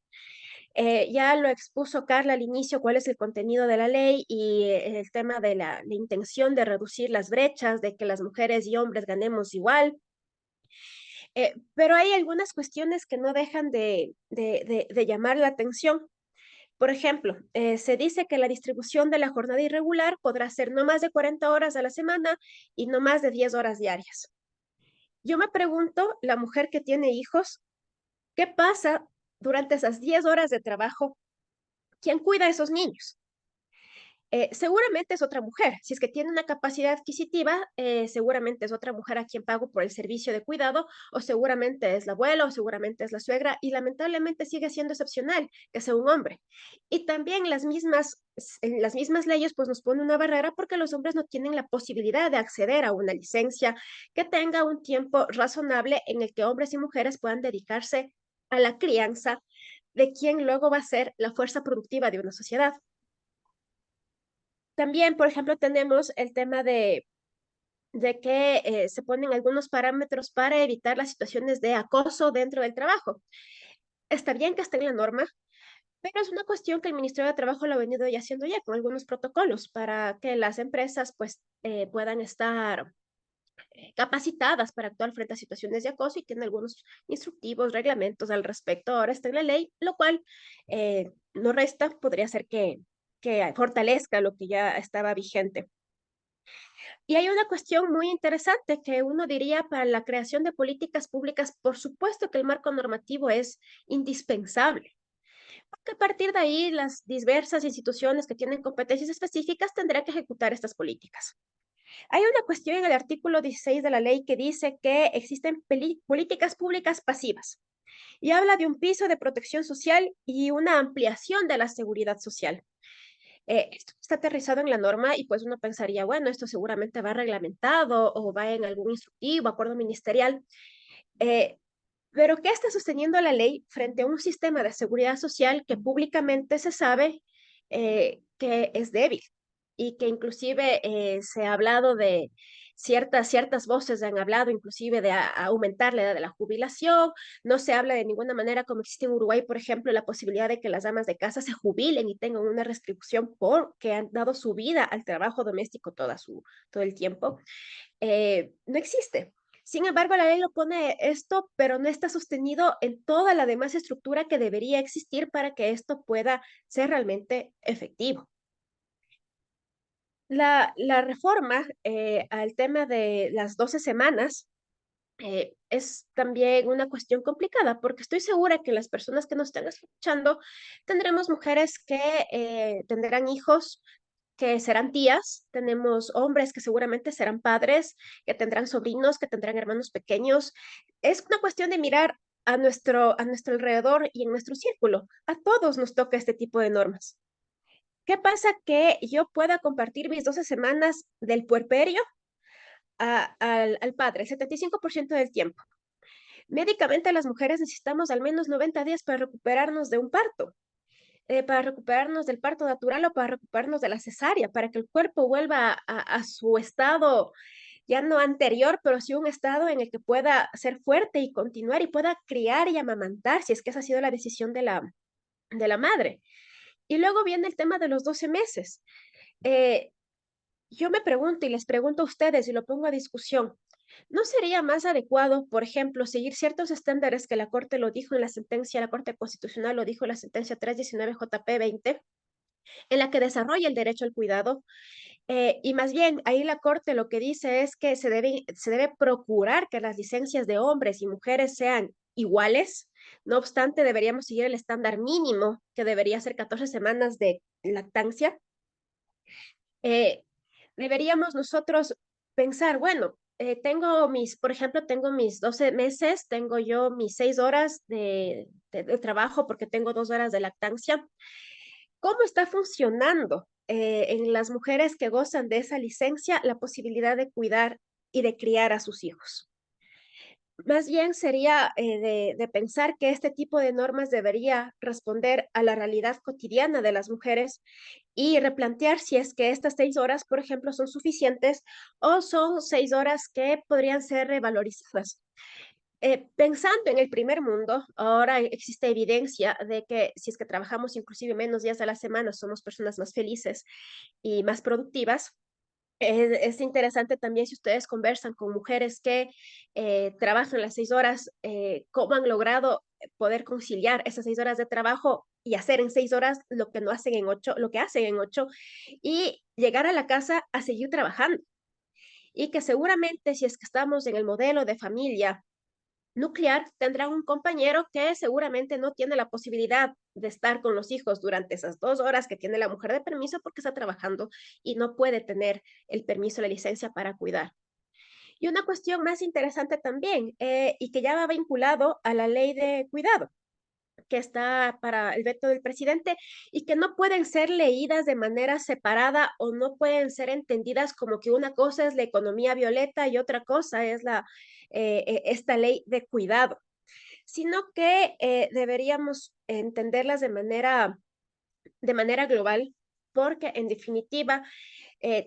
Speaker 5: ya lo expuso Carla al inicio, cuál es el contenido de la ley y el tema de la intención de reducir las brechas, de que las mujeres y hombres ganemos igual. Pero hay algunas cuestiones que no dejan de llamar la atención. Por ejemplo, se dice que la distribución de la jornada irregular podrá ser no más de 40 horas a la semana y no más de 10 horas diarias. Yo me pregunto, la mujer que tiene hijos, ¿qué pasa durante esas 10 horas de trabajo? ¿Quién cuida a esos niños? Seguramente es otra mujer. Si es que tiene una capacidad adquisitiva, seguramente es otra mujer a quien pago por el servicio de cuidado, o seguramente es la abuela, o seguramente es la suegra, y lamentablemente sigue siendo excepcional que sea un hombre. Y también en las mismas leyes pues nos pone una barrera porque los hombres no tienen la posibilidad de acceder a una licencia que tenga un tiempo razonable en el que hombres y mujeres puedan dedicarse a la crianza de quien luego va a ser la fuerza productiva de una sociedad. También, por ejemplo, tenemos el tema de que se ponen algunos parámetros para evitar las situaciones de acoso dentro del trabajo. Está bien que esté en la norma, pero es una cuestión que el Ministerio de Trabajo lo ha venido ya haciendo ya con algunos protocolos para que las empresas pues puedan estar capacitadas para actuar frente a situaciones de acoso y tienen algunos instructivos, reglamentos al respecto. Ahora está en la ley, lo cual no resta, podría ser que fortalezca lo que ya estaba vigente. Y hay una cuestión muy interesante que uno diría para la creación de políticas públicas, por supuesto que el marco normativo es indispensable, porque a partir de ahí las diversas instituciones que tienen competencias específicas tendrán que ejecutar estas políticas. Hay una cuestión en el artículo 16 de la ley que dice que existen políticas públicas pasivas y habla de un piso de protección social y una ampliación de la seguridad social. Esto está aterrizado en la norma y pues uno pensaría, bueno, esto seguramente va reglamentado o va en algún instructivo, acuerdo ministerial, eh, pero ¿qué está sosteniendo la ley frente a un sistema de seguridad social que públicamente se sabe que es débil y que inclusive se ha hablado de ciertas voces han hablado inclusive de aumentar la edad de la jubilación? No se habla de ninguna manera, como existe en Uruguay, por ejemplo, la posibilidad de que las amas de casa se jubilen y tengan una restribución porque han dado su vida al trabajo doméstico todo el tiempo. No existe. Sin embargo, la ley lo pone esto, pero no está sostenido en toda la demás estructura que debería existir para que esto pueda ser realmente efectivo. La reforma al tema de las 12 semanas es también una cuestión complicada, porque estoy segura que las personas que nos están escuchando tendremos mujeres que tendrán hijos que serán tías, tenemos hombres que seguramente serán padres, que tendrán sobrinos, que tendrán hermanos pequeños. Es una cuestión de mirar a nuestro alrededor y en nuestro círculo. A todos nos toca este tipo de normas. ¿Qué pasa que yo pueda compartir mis 12 semanas del puerperio al padre, el 75% del tiempo? Médicamente, las mujeres necesitamos al menos 90 días para recuperarnos de un parto, para recuperarnos del parto natural o para recuperarnos de la cesárea, para que el cuerpo vuelva a su estado ya no anterior, pero sí un estado en el que pueda ser fuerte y continuar y pueda criar y amamantar, si es que esa ha sido la decisión de la madre. Y luego viene el tema de los 12 meses. Eh, yo me pregunto y les pregunto a ustedes y lo pongo a discusión. ¿No sería más adecuado, por ejemplo, seguir ciertos estándares que la Corte lo dijo en la sentencia, la Corte Constitucional lo dijo en la sentencia 319 JP 20, en la que desarrolla el derecho al cuidado? Y más bien, ahí la Corte lo que dice es que se debe procurar que las licencias de hombres y mujeres sean iguales. No obstante, deberíamos seguir el estándar mínimo, que debería ser 14 semanas de lactancia. Eh, Deberíamos nosotros pensar, bueno, por ejemplo, tengo mis 12 meses, tengo yo mis 6 horas de trabajo porque tengo 2 horas de lactancia. ¿Cómo está funcionando en las mujeres que gozan de esa licencia la posibilidad de cuidar y de criar a sus hijos? Más bien sería de pensar que este tipo de normas debería responder a la realidad cotidiana de las mujeres y replantear si es que estas 6 horas, por ejemplo, son suficientes o son 6 horas que podrían ser revalorizadas. Pensando en el primer mundo, ahora existe evidencia de que si es que trabajamos inclusive menos días a la semana, somos personas más felices y más productivas. Es interesante también si ustedes conversan con mujeres que trabajan las 6 horas, cómo han logrado poder conciliar esas 6 horas de trabajo y hacer en 6 horas lo que no hacen en 8, lo que hacen en 8, y llegar a la casa a seguir trabajando. Y que seguramente si es que estamos en el modelo de familia nuclear, tendrán un compañero que seguramente no tiene la posibilidad de estar con los hijos durante esas 2 horas que tiene la mujer de permiso porque está trabajando y no puede tener el permiso, la licencia para cuidar. Y una cuestión más interesante también, y que ya va vinculado a la ley de cuidado, que está para el veto del presidente y que no pueden ser leídas de manera separada o no pueden ser entendidas como que una cosa es la economía violeta y otra cosa es esta ley de cuidado, sino que deberíamos entenderlas de manera global, porque en definitiva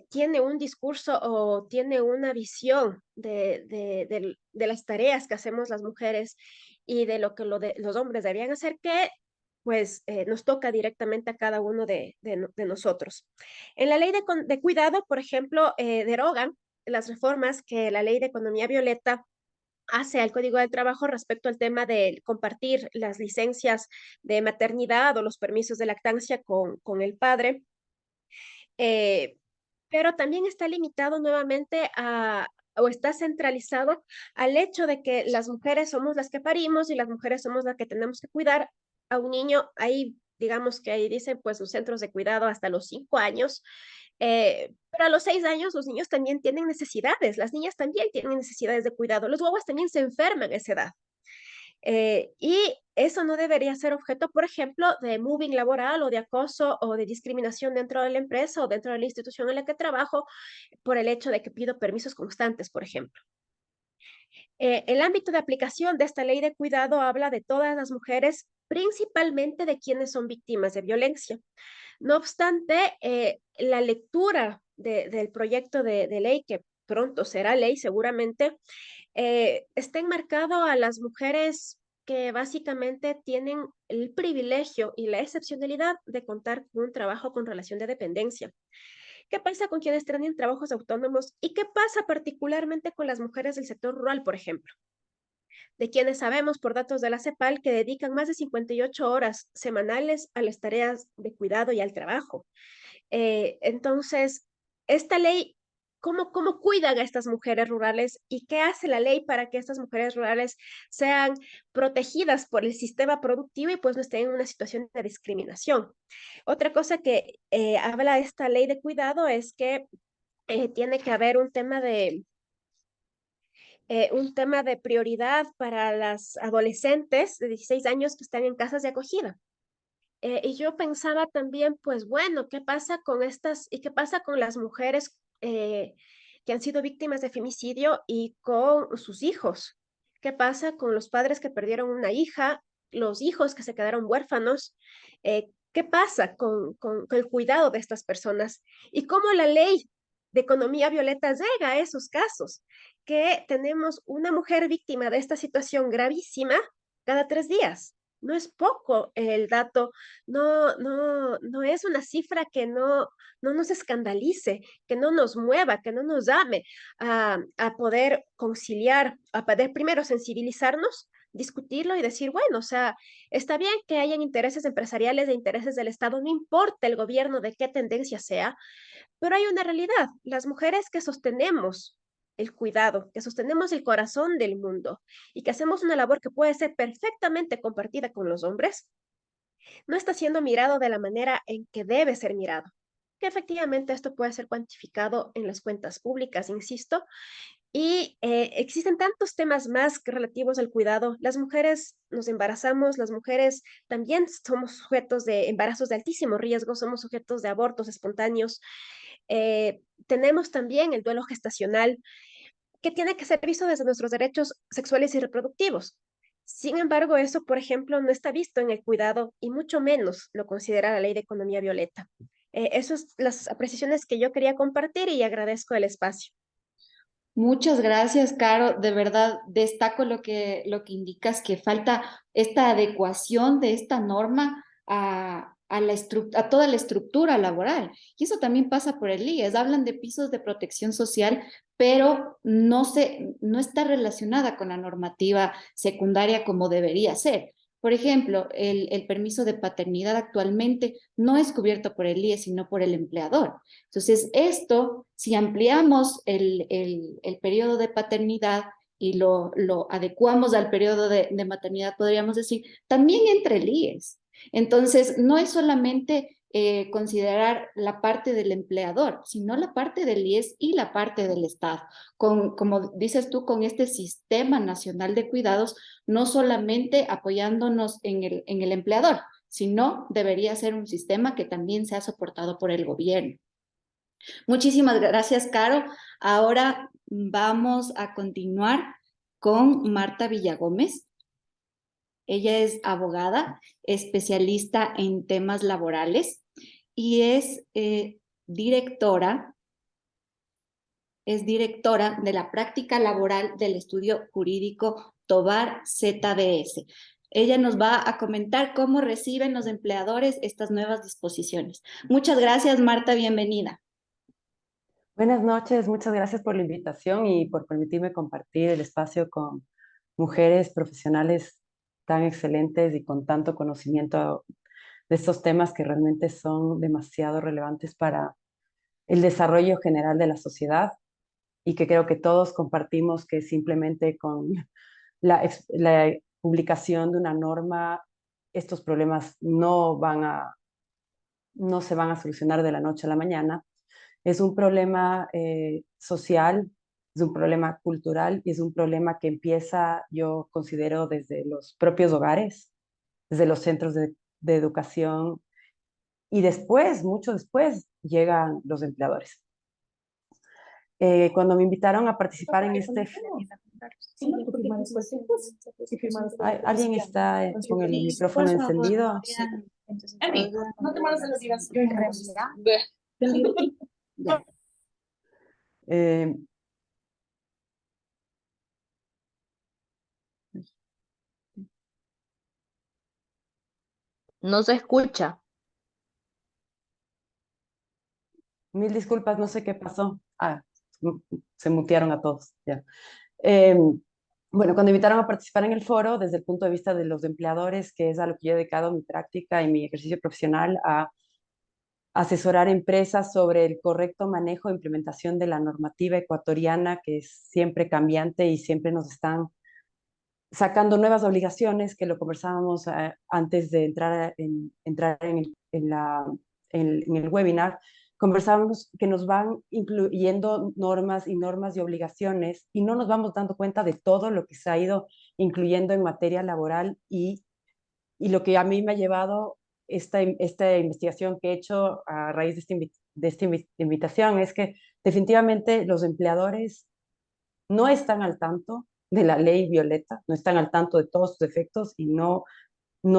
Speaker 5: tiene un discurso o tiene una visión de las tareas que hacemos las mujeres y de lo que los hombres deberían hacer, que pues nos toca directamente a cada uno de nosotros. En la ley de cuidado, por ejemplo, derogan las reformas que la ley de economía violeta hace al Código del Trabajo respecto al tema de compartir las licencias de maternidad o los permisos de lactancia con el padre. Eh, pero también está limitado nuevamente o está centralizado al hecho de que las mujeres somos las que parimos y las mujeres somos las que tenemos que cuidar a un niño. Ahí, digamos que ahí dicen, pues, los centros de cuidado hasta los 5 años. Pero a los 6 años los niños también tienen necesidades, las niñas también tienen necesidades de cuidado, los guaguas también se enferman a esa edad. Y eso no debería ser objeto, por ejemplo, de moving laboral o de acoso o de discriminación dentro de la empresa o dentro de la institución en la que trabajo por el hecho de que pido permisos constantes, por ejemplo. El ámbito de aplicación de esta ley de cuidado habla de todas las mujeres, principalmente de quienes son víctimas de violencia. No obstante, la lectura del proyecto de ley, que pronto será ley seguramente, está enmarcado a las mujeres que básicamente tienen el privilegio y la excepcionalidad de contar con un trabajo con relación de dependencia. ¿Qué pasa con quienes tienen trabajos autónomos? ¿Y qué pasa particularmente con las mujeres del sector rural, por ejemplo? De quienes sabemos por datos de la CEPAL que dedican más de 58 horas semanales a las tareas de cuidado y al trabajo. Entonces, esta ley, ¿cómo cuidan a estas mujeres rurales y qué hace la ley para que estas mujeres rurales sean protegidas por el sistema productivo y pues no estén en una situación de discriminación? Otra cosa que habla esta ley de cuidado es que tiene que haber un tema de prioridad para las adolescentes de 16 años que están en casas de acogida. Y yo pensaba también, pues bueno, ¿qué pasa con estas y qué pasa con las mujeres que han sido víctimas de femicidio y con sus hijos? ¿Qué pasa con los padres que perdieron una hija, los hijos que se quedaron huérfanos? ¿Qué pasa con el cuidado de estas personas? ¿Y cómo la ley de economía violeta llega a esos casos? Que tenemos una mujer víctima de esta situación gravísima cada 3 días. No es poco el dato, no es una cifra que no nos escandalice, que no nos mueva, que no nos llame a poder conciliar, a poder primero sensibilizarnos discutirlo y decir, bueno, o sea, está bien que hayan intereses empresariales e intereses del Estado, no importa el gobierno de qué tendencia sea, pero hay una realidad, las mujeres que sostenemos el cuidado, que sostenemos el corazón del mundo y que hacemos una labor que puede ser perfectamente compartida con los hombres, no está siendo mirado de la manera en que debe ser mirado. Que efectivamente esto puede ser cuantificado en las cuentas públicas, insisto, y existen tantos temas más que relativos al cuidado. Las mujeres nos embarazamos, las mujeres también somos sujetos de embarazos de altísimo riesgo, somos sujetos de abortos espontáneos. Tenemos también el duelo gestacional, que tiene que ser visto desde nuestros derechos sexuales y reproductivos. Sin embargo, eso, por ejemplo, no está visto en el cuidado y mucho menos lo considera la Ley de Economía Violeta. Esas son las apreciaciones que yo quería compartir y agradezco el espacio.
Speaker 1: Muchas gracias, Caro. De verdad, destaco lo que indicas, que falta esta adecuación de esta norma a toda la estructura laboral. Y eso también pasa por el IES. Hablan de pisos de protección social, pero no está relacionada con la normativa secundaria como debería ser. Por ejemplo, el permiso de paternidad actualmente no es cubierto por el IES, sino por el empleador. Entonces, esto, si ampliamos el periodo de paternidad y lo adecuamos al periodo de maternidad, podríamos decir, también entre el IES. Entonces, no es solamente considerar la parte del empleador, sino la parte del IES y la parte del Estado. Como dices tú, con este sistema nacional de cuidados, no solamente apoyándonos en el empleador, sino debería ser un sistema que también sea soportado por el gobierno. Muchísimas gracias, Caro. Ahora vamos a continuar con Marta Villagómez. Ella es abogada, especialista en temas laborales y es directora de la práctica laboral del estudio jurídico Tobar ZDS. Ella nos va a comentar cómo reciben los empleadores estas nuevas disposiciones. Muchas gracias, Marta, bienvenida.
Speaker 6: Buenas noches, muchas gracias por la invitación y por permitirme compartir el espacio con mujeres profesionales tan excelentes y con tanto conocimiento de estos temas que realmente son demasiado relevantes para el desarrollo general de la sociedad y que creo que todos compartimos que simplemente con la publicación de una norma estos problemas no se van a solucionar de la noche a la mañana. Es un problema social, es un problema cultural y es un problema que empieza, yo considero, desde los propios hogares, desde los centros de educación y después, mucho después, llegan los empleadores. Cuando me invitaron a participar en este... ¿Alguien está con el micrófono encendido?
Speaker 2: No te mandas a la
Speaker 3: No se escucha.
Speaker 6: Mil disculpas, no sé qué pasó. Se mutearon a todos. Ya. Bueno, cuando invitaron a participar en el foro, desde el punto de vista de los empleadores, que es a lo que yo he dedicado mi práctica y mi ejercicio profesional, a asesorar empresas sobre el correcto manejo e implementación de la normativa ecuatoriana, que es siempre cambiante y siempre nos están sacando nuevas obligaciones, que lo conversábamos antes de entrar en el webinar. Conversábamos que nos van incluyendo normas y obligaciones y no nos vamos dando cuenta de todo lo que se ha ido incluyendo en materia laboral y lo que a mí me ha llevado esta investigación que he hecho a raíz de esta invitación es que definitivamente los empleadores no están al tanto de la ley Violeta, no están al tanto de todos sus efectos y no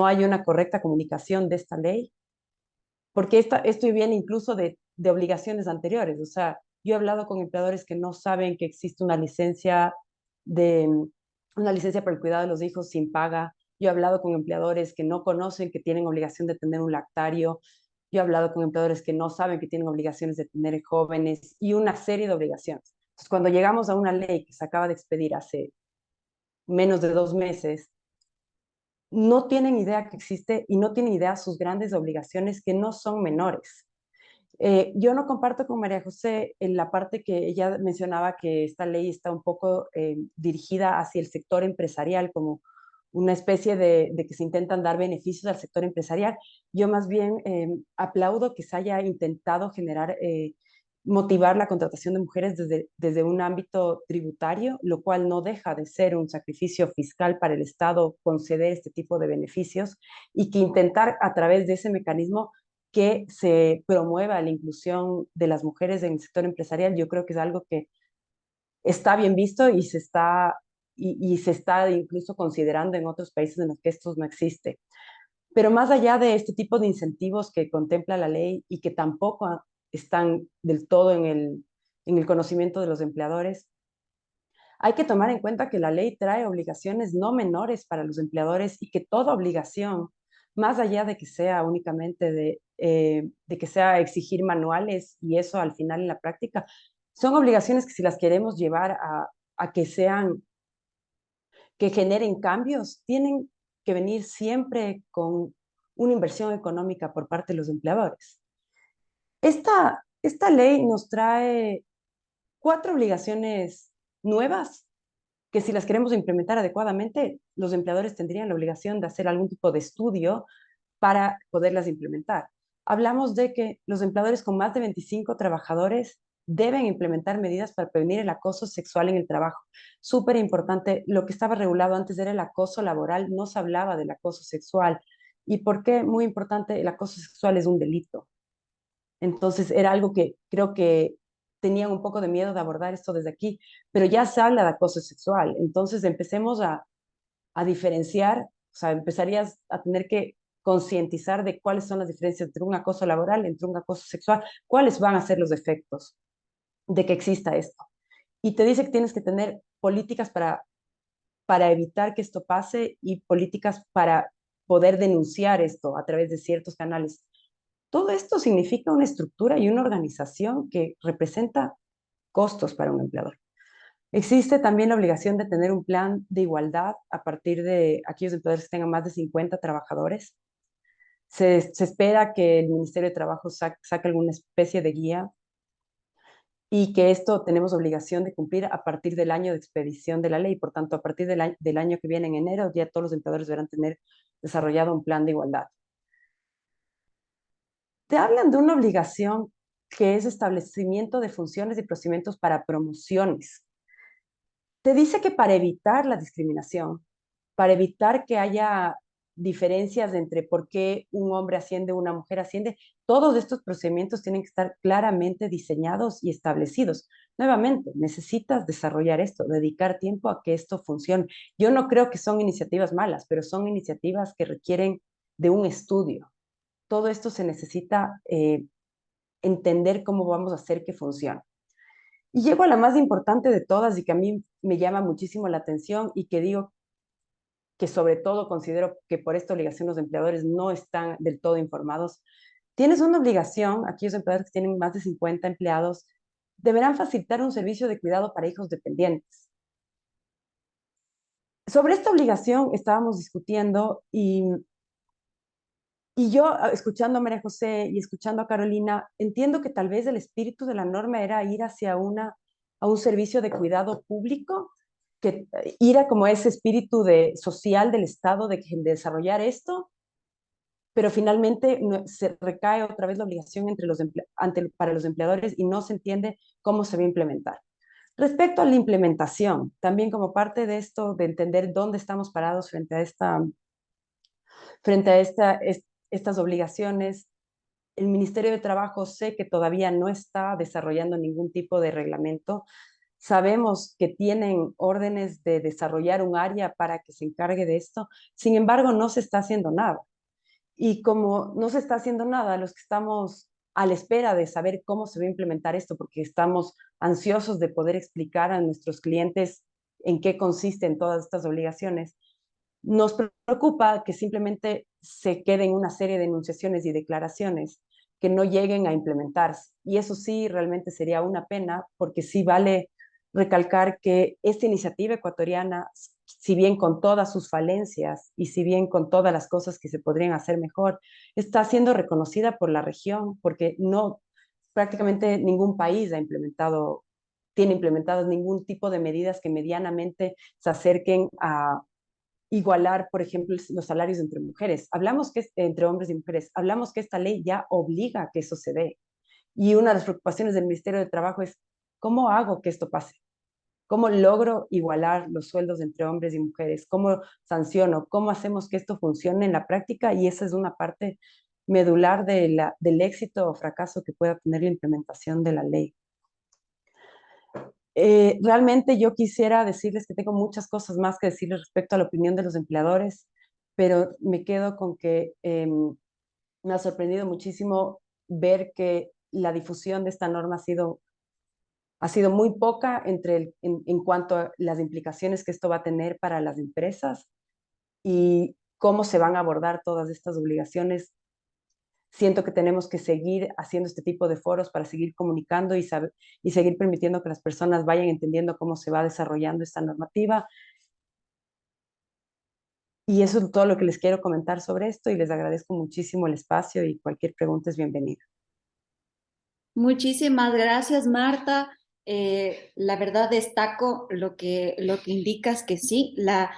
Speaker 6: hay una correcta comunicación de esta ley, porque esto viene incluso de obligaciones anteriores. O sea, yo he hablado con empleadores que no saben que existe una licencia para el cuidado de los hijos sin paga. Yo he hablado con empleadores que no conocen que tienen obligación de tener un lactario. Yo he hablado con empleadores que no saben que tienen obligaciones de tener jóvenes y una serie de obligaciones. Entonces, cuando llegamos a una ley que se acaba de expedir hace menos de 2 meses no tienen idea que existe y no tienen idea sus grandes obligaciones que no son menores. Yo no comparto con María José en la parte que ella mencionaba que esta ley está un poco dirigida hacia el sector empresarial, como una especie de que se intentan dar beneficios al sector empresarial. Yo más bien aplaudo que se haya intentado generar, motivar la contratación de mujeres desde un ámbito tributario, lo cual no deja de ser un sacrificio fiscal para el Estado conceder este tipo de beneficios y que intentar a través de ese mecanismo que se promueva la inclusión de las mujeres en el sector empresarial, yo creo que es algo que está bien visto y se está incluso considerando en otros países en los que esto no existe. Pero más allá de este tipo de incentivos que contempla la ley y que tampoco están del todo en el conocimiento de los empleadores, hay que tomar en cuenta que la ley trae obligaciones no menores para los empleadores y que toda obligación, más allá de que sea únicamente de que sea exigir manuales y eso al final en la práctica, son obligaciones que si las queremos llevar a que sean, que generen cambios, tienen que venir siempre con una inversión económica por parte de los empleadores. Esta ley nos trae 4 obligaciones nuevas que si las queremos implementar adecuadamente, los empleadores tendrían la obligación de hacer algún tipo de estudio para poderlas implementar. Hablamos de que los empleadores con más de 25 trabajadores deben implementar medidas para prevenir el acoso sexual en el trabajo. Súper importante, lo que estaba regulado antes era el acoso laboral, no se hablaba del acoso sexual. ¿Y por qué? Muy importante, el acoso sexual es un delito. Entonces era algo que creo que tenían un poco de miedo de abordar esto desde aquí, pero ya se habla de acoso sexual. Entonces empecemos a diferenciar, o sea, empezarías a tener que concientizar de cuáles son las diferencias entre un acoso laboral, entre un acoso sexual, cuáles van a ser los efectos de que exista esto. Y te dice que tienes que tener políticas para evitar que esto pase y políticas para poder denunciar esto a través de ciertos canales. Todo esto significa una estructura y una organización que representa costos para un empleador. Existe también la obligación de tener un plan de igualdad a partir de aquellos empleadores que tengan más de 50 trabajadores. Se espera que el Ministerio de Trabajo saque alguna especie de guía y que esto tenemos obligación de cumplir a partir del año de expedición de la ley. Por tanto, a partir del año que viene, en enero, ya todos los empleadores deberán tener desarrollado un plan de igualdad. Te hablan de una obligación que es establecimiento de funciones y procedimientos para promociones. Te dice que para evitar la discriminación, para evitar que haya diferencias entre por qué un hombre asciende o una mujer asciende, todos estos procedimientos tienen que estar claramente diseñados y establecidos. Nuevamente, necesitas desarrollar esto, dedicar tiempo a que esto funcione. Yo no creo que son iniciativas malas, pero son iniciativas que requieren de un estudio. Todo esto se necesita entender cómo vamos a hacer que funcione. Y llego a la más importante de todas y que a mí me llama muchísimo la atención y que digo que sobre todo considero que por esta obligación los empleadores no están del todo informados. Tienes una obligación, aquellos empleadores que tienen más de 50 empleados, deberán facilitar un servicio de cuidado para hijos dependientes. Sobre esta obligación estábamos discutiendo y yo, escuchando a María José y escuchando a Carolina, entiendo que tal vez el espíritu de la norma era ir hacia a un servicio de cuidado público, que ir a como ese espíritu social del Estado de desarrollar esto, pero finalmente se recae otra vez la obligación para los empleadores y no se entiende cómo se va a implementar. Respecto a la implementación, también como parte de esto, de entender dónde estamos parados frente a estas obligaciones, el Ministerio de Trabajo sé que todavía no está desarrollando ningún tipo de reglamento. Sabemos que tienen órdenes de desarrollar un área para que se encargue de esto. Sin embargo, no se está haciendo nada. Y como no se está haciendo nada, los que estamos a la espera de saber cómo se va a implementar esto, porque estamos ansiosos de poder explicar a nuestros clientes en qué consisten todas estas obligaciones, nos preocupa que simplemente se queden una serie de enunciaciones y declaraciones que no lleguen a implementarse. Y eso sí, realmente sería una pena, porque sí vale recalcar que esta iniciativa ecuatoriana si bien con todas sus falencias y si bien con todas las cosas que se podrían hacer mejor, está siendo reconocida por la región, porque no, prácticamente ningún país tiene implementados ningún tipo de medidas que medianamente se acerquen a igualar, por ejemplo, los salarios entre mujeres. Hablamos que entre hombres y mujeres, hablamos que esta ley ya obliga a que eso se dé. Y una de las preocupaciones del Ministerio de Trabajo es, ¿cómo hago que esto pase? ¿Cómo logro igualar los sueldos entre hombres y mujeres? ¿Cómo sanciono? ¿Cómo hacemos que esto funcione en la práctica? Y esa es una parte medular del éxito o fracaso que pueda tener la implementación de la ley. Realmente yo quisiera decirles que tengo muchas cosas más que decirles respecto a la opinión de los empleadores, pero me quedo con que me ha sorprendido muchísimo ver que la difusión de esta norma ha sido muy poca en cuanto a las implicaciones que esto va a tener para las empresas y cómo se van a abordar todas estas obligaciones. Siento que tenemos que seguir haciendo este tipo de foros para seguir comunicando y seguir permitiendo que las personas vayan entendiendo cómo se va desarrollando esta normativa. Y eso es todo lo que les quiero comentar sobre esto y les agradezco muchísimo el espacio y cualquier pregunta es bienvenida.
Speaker 1: Muchísimas gracias, Marta. La verdad destaco lo que indicas que sí, la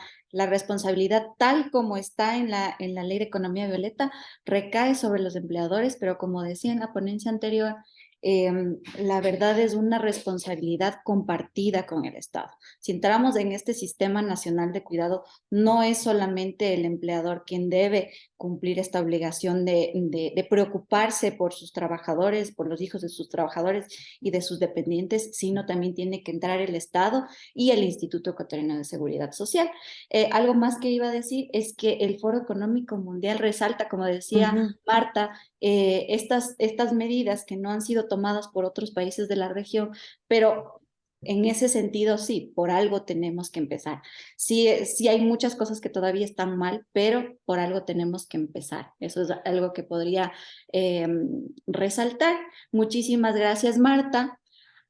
Speaker 1: responsabilidad tal como está en la Ley de Economía Violeta recae sobre los empleadores, pero como decía en la ponencia anterior, la verdad es una responsabilidad compartida con el Estado. Si entramos en este sistema nacional de cuidado, no es solamente el empleador quien debe cumplir esta obligación de preocuparse por sus trabajadores, por los hijos de sus trabajadores y de sus dependientes, sino también tiene que entrar el Estado y el Instituto Ecuatoriano de Seguridad Social. Algo más que iba a decir es que el Foro Económico Mundial resalta, como decía Marta, estas medidas que no han sido tomadas por otros países de la región, pero en ese sentido, sí, por algo tenemos que empezar. Sí, sí hay muchas cosas que todavía están mal, pero por algo tenemos que empezar. Eso es algo que podría resaltar. Muchísimas gracias, Marta.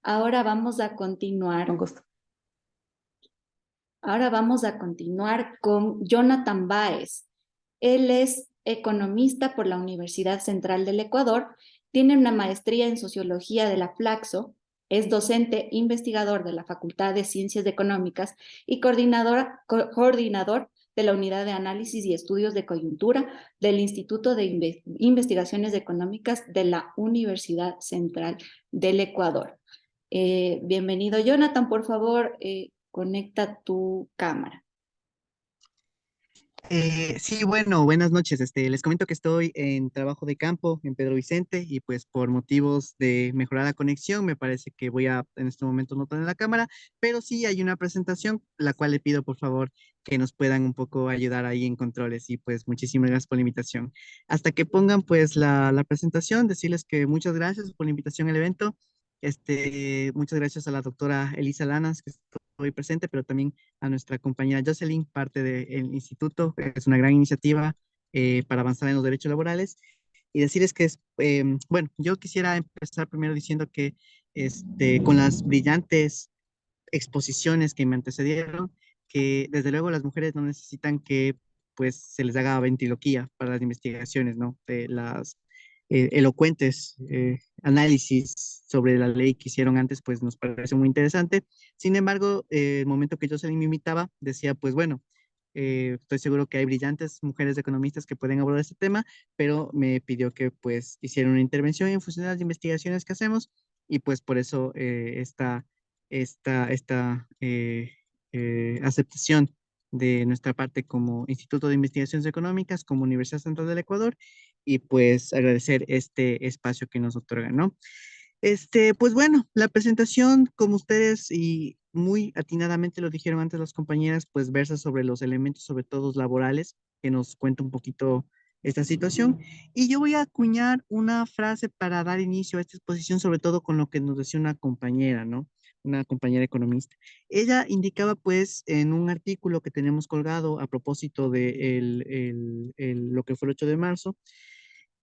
Speaker 1: Ahora vamos a continuar.
Speaker 6: Con gusto.
Speaker 1: Ahora vamos a continuar con Jonathan Báez. Él es economista por la Universidad Central del Ecuador, tiene una maestría en Sociología de la Flaxo, es docente investigador de la Facultad de Ciencias Económicas y coordinador de la Unidad de Análisis y Estudios de Coyuntura del Instituto de Investigaciones Económicas de la Universidad Central del Ecuador. Bienvenido, Jonathan, por favor, conecta tu cámara.
Speaker 7: Sí, bueno, buenas noches. Les comento que estoy en trabajo de campo en Pedro Vicente y pues por motivos de mejorar la conexión me parece que voy a en este momento no tener la cámara, pero sí hay una presentación la cual le pido por favor que nos puedan un poco ayudar ahí en controles y pues muchísimas gracias por la invitación. Hasta que pongan pues la presentación, decirles que muchas gracias por la invitación al evento. Muchas gracias a la doctora Elisa Lanas, que estoy presente, pero también a nuestra compañera Jocelyn, parte del instituto. Es una gran iniciativa para avanzar en los derechos laborales. Y decirles que bueno, yo quisiera empezar primero diciendo que con las brillantes exposiciones que me antecedieron, que desde luego las mujeres no necesitan que pues se les haga ventriloquía para las investigaciones, ¿no? De las elocuentes análisis sobre la ley que hicieron antes, pues nos parece muy interesante. Sin embargo, el momento que Jocelyn me invitaba, decía, pues bueno, estoy seguro que hay brillantes mujeres economistas que pueden abordar este tema, pero me pidió que pues hiciera una intervención en función de las investigaciones que hacemos y pues por eso esta aceptación de nuestra parte como Instituto de Investigaciones Económicas, como Universidad Central del Ecuador, y pues agradecer este espacio que nos otorgan, ¿no? Pues bueno, la presentación, como ustedes y muy atinadamente lo dijeron antes las compañeras, pues versa sobre los elementos, sobre todo laborales, que nos cuenta un poquito esta situación. Y yo voy a acuñar una frase para dar inicio a esta exposición, sobre todo con lo que nos decía una compañera, ¿no? Una compañera economista. Ella indicaba, pues, en un artículo que tenemos colgado a propósito de lo que fue el 8 de marzo,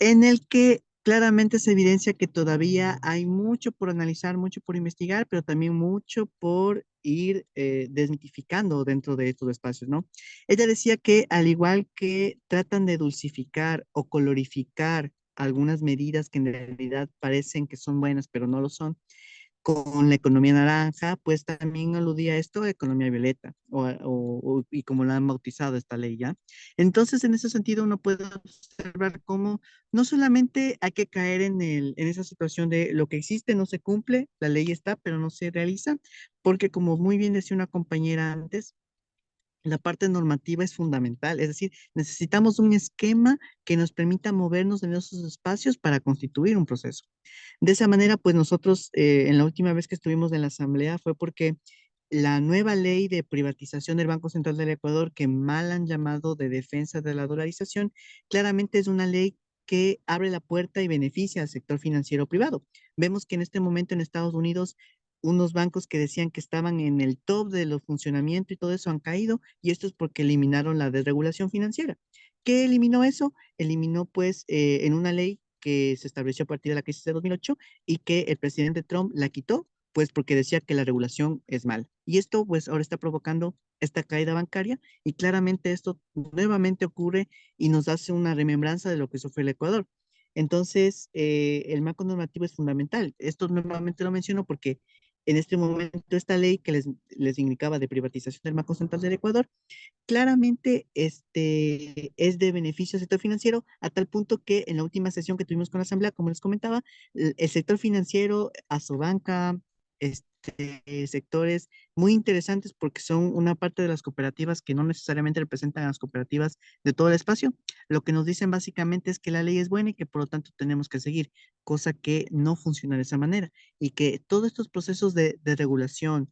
Speaker 7: en el que claramente se evidencia que todavía hay mucho por analizar, mucho por investigar, pero también mucho por ir desmitificando dentro de estos espacios, ¿no? Ella decía que al igual que tratan de dulcificar o colorificar algunas medidas que en realidad parecen que son buenas, pero no lo son, con la economía naranja, pues también aludía a esto, economía violeta, y como la han bautizado esta ley ya. Entonces, en ese sentido, uno puede observar cómo no solamente hay que caer en esa situación de lo que existe no se cumple, la ley está, pero no se realiza, porque como muy bien decía una compañera antes, la parte normativa es fundamental, es decir, necesitamos un esquema que nos permita movernos en esos espacios para constituir un proceso. De esa manera, pues nosotros en la última vez que estuvimos en la asamblea fue porque la nueva ley de privatización del Banco Central del Ecuador, que mal han llamado de defensa de la dolarización, claramente es una ley que abre la puerta y beneficia al sector financiero privado. Vemos que en este momento en Estados Unidos unos bancos que decían que estaban en el top de los funcionamientos y todo eso han caído, y esto es porque eliminaron la desregulación financiera. ¿Qué eliminó eso? Eliminó pues en una ley que se estableció a partir de la crisis de 2008 y que el presidente Trump la quitó, pues porque decía que la regulación es mal. Y esto pues ahora está provocando esta caída bancaria y claramente esto nuevamente ocurre y nos hace una remembranza de lo que sufrió el Ecuador. Entonces, el marco normativo es fundamental. Esto nuevamente lo menciono porque en este momento esta ley que les indicaba de privatización del Banco Central del Ecuador claramente es de beneficio al sector financiero a tal punto que en la última sesión que tuvimos con la Asamblea, como les comentaba, el sector financiero, Asobanca, sectores muy interesantes porque son una parte de las cooperativas que no necesariamente representan a las cooperativas de todo el espacio. Lo que nos dicen básicamente es que la ley es buena y que por lo tanto tenemos que seguir, cosa que no funciona de esa manera y que todos estos procesos de regulación,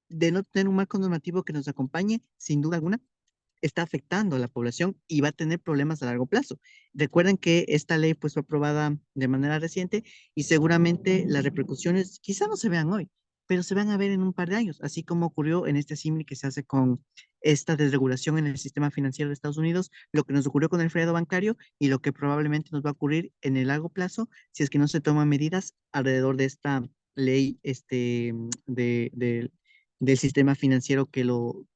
Speaker 7: de no tener un marco normativo que nos acompañe, sin duda alguna, está afectando a la población y va a tener problemas a largo plazo. Recuerden que esta ley pues fue aprobada de manera reciente y seguramente las repercusiones quizá no se vean hoy, pero se van a ver en un par de años, así como ocurrió en este símil que se hace con esta desregulación en el sistema financiero de Estados Unidos, lo que nos ocurrió con el feriado bancario y lo que probablemente nos va a ocurrir en el largo plazo si es que no se toman medidas alrededor de esta ley del sistema financiero que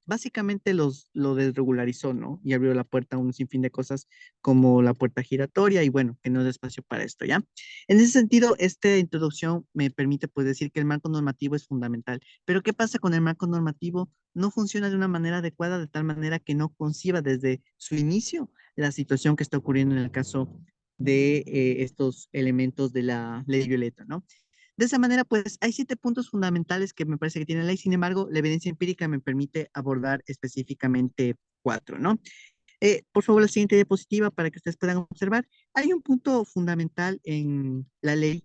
Speaker 7: básicamente lo desregularizó, ¿no? Y abrió la puerta a un sinfín de cosas como la puerta giratoria y bueno, que no es espacio para esto, ¿ya? En ese sentido, esta introducción me permite pues decir que el marco normativo es fundamental, pero ¿qué pasa con el marco normativo? No funciona de una manera adecuada, de tal manera que no conciba desde su inicio la situación que está ocurriendo en el caso de estos elementos de la ley violeta, ¿no? De esa manera, pues hay 7 puntos fundamentales que me parece que tiene la ley. Sin embargo, la evidencia empírica me permite abordar específicamente 4, ¿no? Por favor, la siguiente diapositiva para que ustedes puedan observar. Hay un punto fundamental en la ley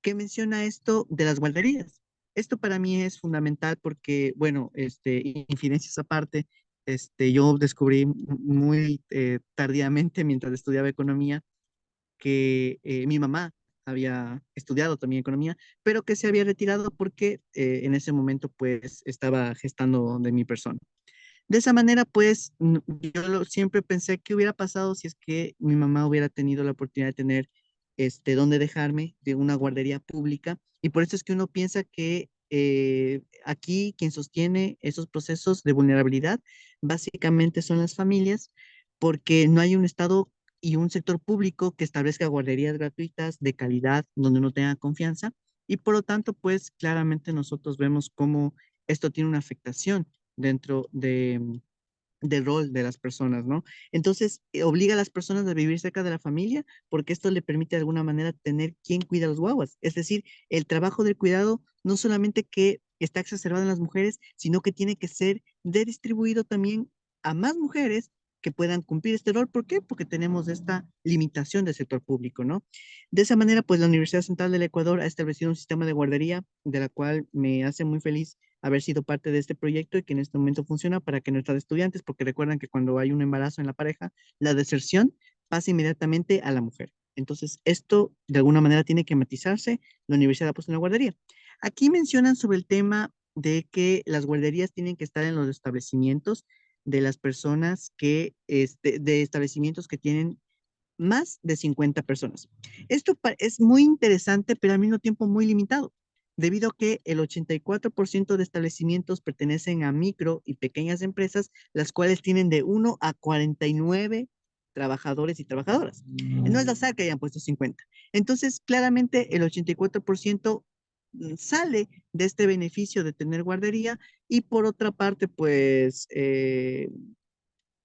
Speaker 7: que menciona esto de las guarderías. Esto para mí es fundamental porque, bueno, infidencias aparte, yo descubrí muy tardíamente mientras estudiaba economía que mi mamá había estudiado también economía, pero que se había retirado porque en ese momento pues estaba gestando de mi persona. De esa manera pues siempre pensé qué hubiera pasado si es que mi mamá hubiera tenido la oportunidad de tener dónde dejarme de una guardería pública y por eso es que uno piensa que aquí quien sostiene esos procesos de vulnerabilidad básicamente son las familias porque no hay un Estado y un sector público que establezca guarderías gratuitas de calidad donde uno tenga confianza y por lo tanto, pues claramente nosotros vemos cómo esto tiene una afectación dentro del rol de las personas, ¿no? Entonces, obliga a las personas a vivir cerca de la familia porque esto le permite de alguna manera tener quien cuida a los guaguas. Es decir, el trabajo del cuidado no solamente que está exacerbado en las mujeres, sino que tiene que ser redistribuido también a más mujeres que puedan cumplir este rol. ¿Por qué? Porque tenemos esta limitación del sector público, ¿no? De esa manera, pues la Universidad Central del Ecuador ha establecido un sistema de guardería de la cual me hace muy feliz haber sido parte de este proyecto y que en este momento funciona para que nuestras estudiantes, porque recuerdan que cuando hay un embarazo en la pareja, la deserción pasa inmediatamente a la mujer. Entonces, esto de alguna manera tiene que matizarse. La universidad ha puesto una guardería. Aquí mencionan sobre el tema de que las guarderías tienen que estar en los establecimientos de las personas de establecimientos que tienen más de 50 personas. Esto es muy interesante, pero al mismo tiempo muy limitado. debido a que el 84% de establecimientos pertenecen a micro y pequeñas empresas, las cuales tienen de 1 a 49 trabajadores y trabajadoras. No es azar que hayan puesto 50. Entonces, claramente el 84% sale de este beneficio de tener guardería y por otra parte, pues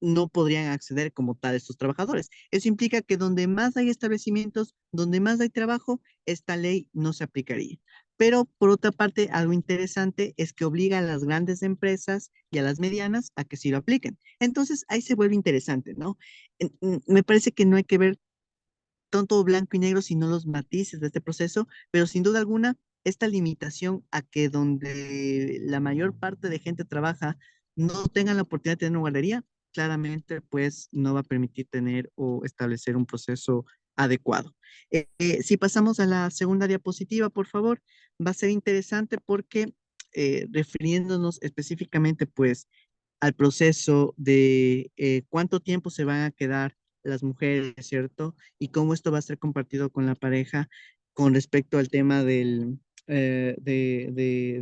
Speaker 7: no podrían acceder como tal estos trabajadores. Eso implica que donde más hay establecimientos, donde más hay trabajo, esta ley no se aplicaría. Pero por otra parte, algo interesante es que obliga a las grandes empresas y a las medianas a que sí lo apliquen. Entonces ahí se vuelve interesante, ¿no? Me parece que no hay que ver tanto blanco y negro, sino los matices de este proceso, pero sin duda alguna, esta limitación a que donde la mayor parte de gente trabaja no tengan la oportunidad de tener una guardería, claramente pues no va a permitir tener o establecer un proceso adecuado. Si pasamos a la segunda diapositiva, por favor, va a ser interesante porque refiriéndonos específicamente pues al proceso de cuánto tiempo se van a quedar las mujeres, ¿cierto? Y cómo esto va a ser compartido con la pareja con respecto al tema de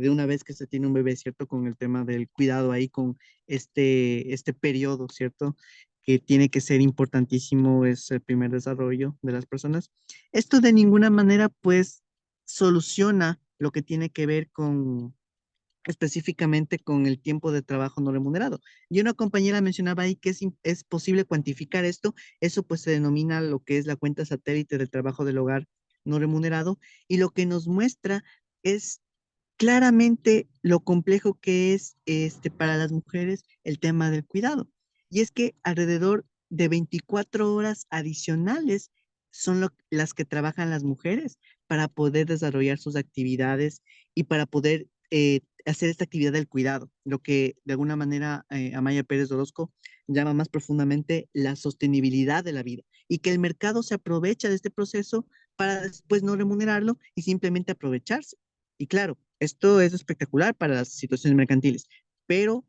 Speaker 7: una vez que se tiene un bebé, ¿cierto? Con el tema del cuidado ahí, con este periodo, ¿cierto? Que tiene que ser importantísimo, es el primer desarrollo de las personas. Esto de ninguna manera, pues, soluciona lo que tiene que ver con específicamente con el tiempo de trabajo no remunerado. Y una compañera mencionaba ahí que es posible cuantificar esto. Eso pues se denomina lo que es la cuenta satélite del trabajo del hogar no remunerado y lo que nos muestra es claramente lo complejo que es para las mujeres el tema del cuidado. Y es que alrededor de 24 horas adicionales son las que trabajan las mujeres para poder desarrollar sus actividades y para poder hacer esta actividad del cuidado, lo que de alguna manera Amaya Pérez Orozco llama más profundamente la sostenibilidad de la vida y que el mercado se aprovecha de este proceso para después no remunerarlo y simplemente aprovecharse. Y claro, esto es espectacular para las situaciones mercantiles, pero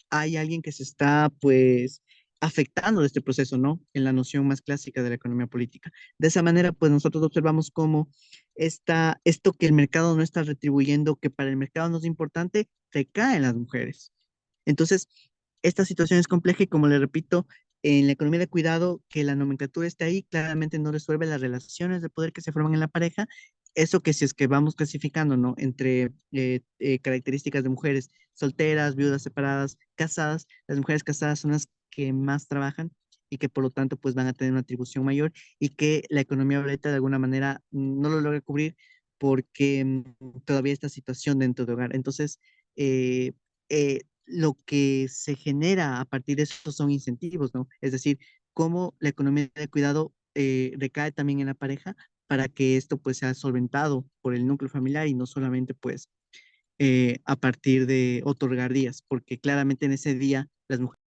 Speaker 7: hay alguien que se está, pues, afectando de este proceso, ¿no? En la noción más clásica de la economía política. De esa manera, pues, nosotros observamos cómo esto que el mercado no está retribuyendo, que para el mercado no es importante, recae en las mujeres. Entonces, esta situación es compleja y como le repito, en la economía de cuidado, que la nomenclatura esté ahí, claramente no resuelve las relaciones de poder que se forman en la pareja. Eso que si es que vamos clasificando, ¿no? Entre características de mujeres solteras, viudas separadas, casadas, las mujeres casadas son las que más trabajan y que por lo tanto pues van a tener una atribución mayor y que la economía boleta de alguna manera no lo logra cubrir porque todavía esta situación dentro de hogar. Entonces, lo que se genera a partir de eso son incentivos, ¿no? Es decir, cómo la economía de cuidado recae también en la pareja para que esto pues sea solventado por el núcleo familiar y no solamente pues a partir de otorgar días, porque claramente en ese día las mujeres...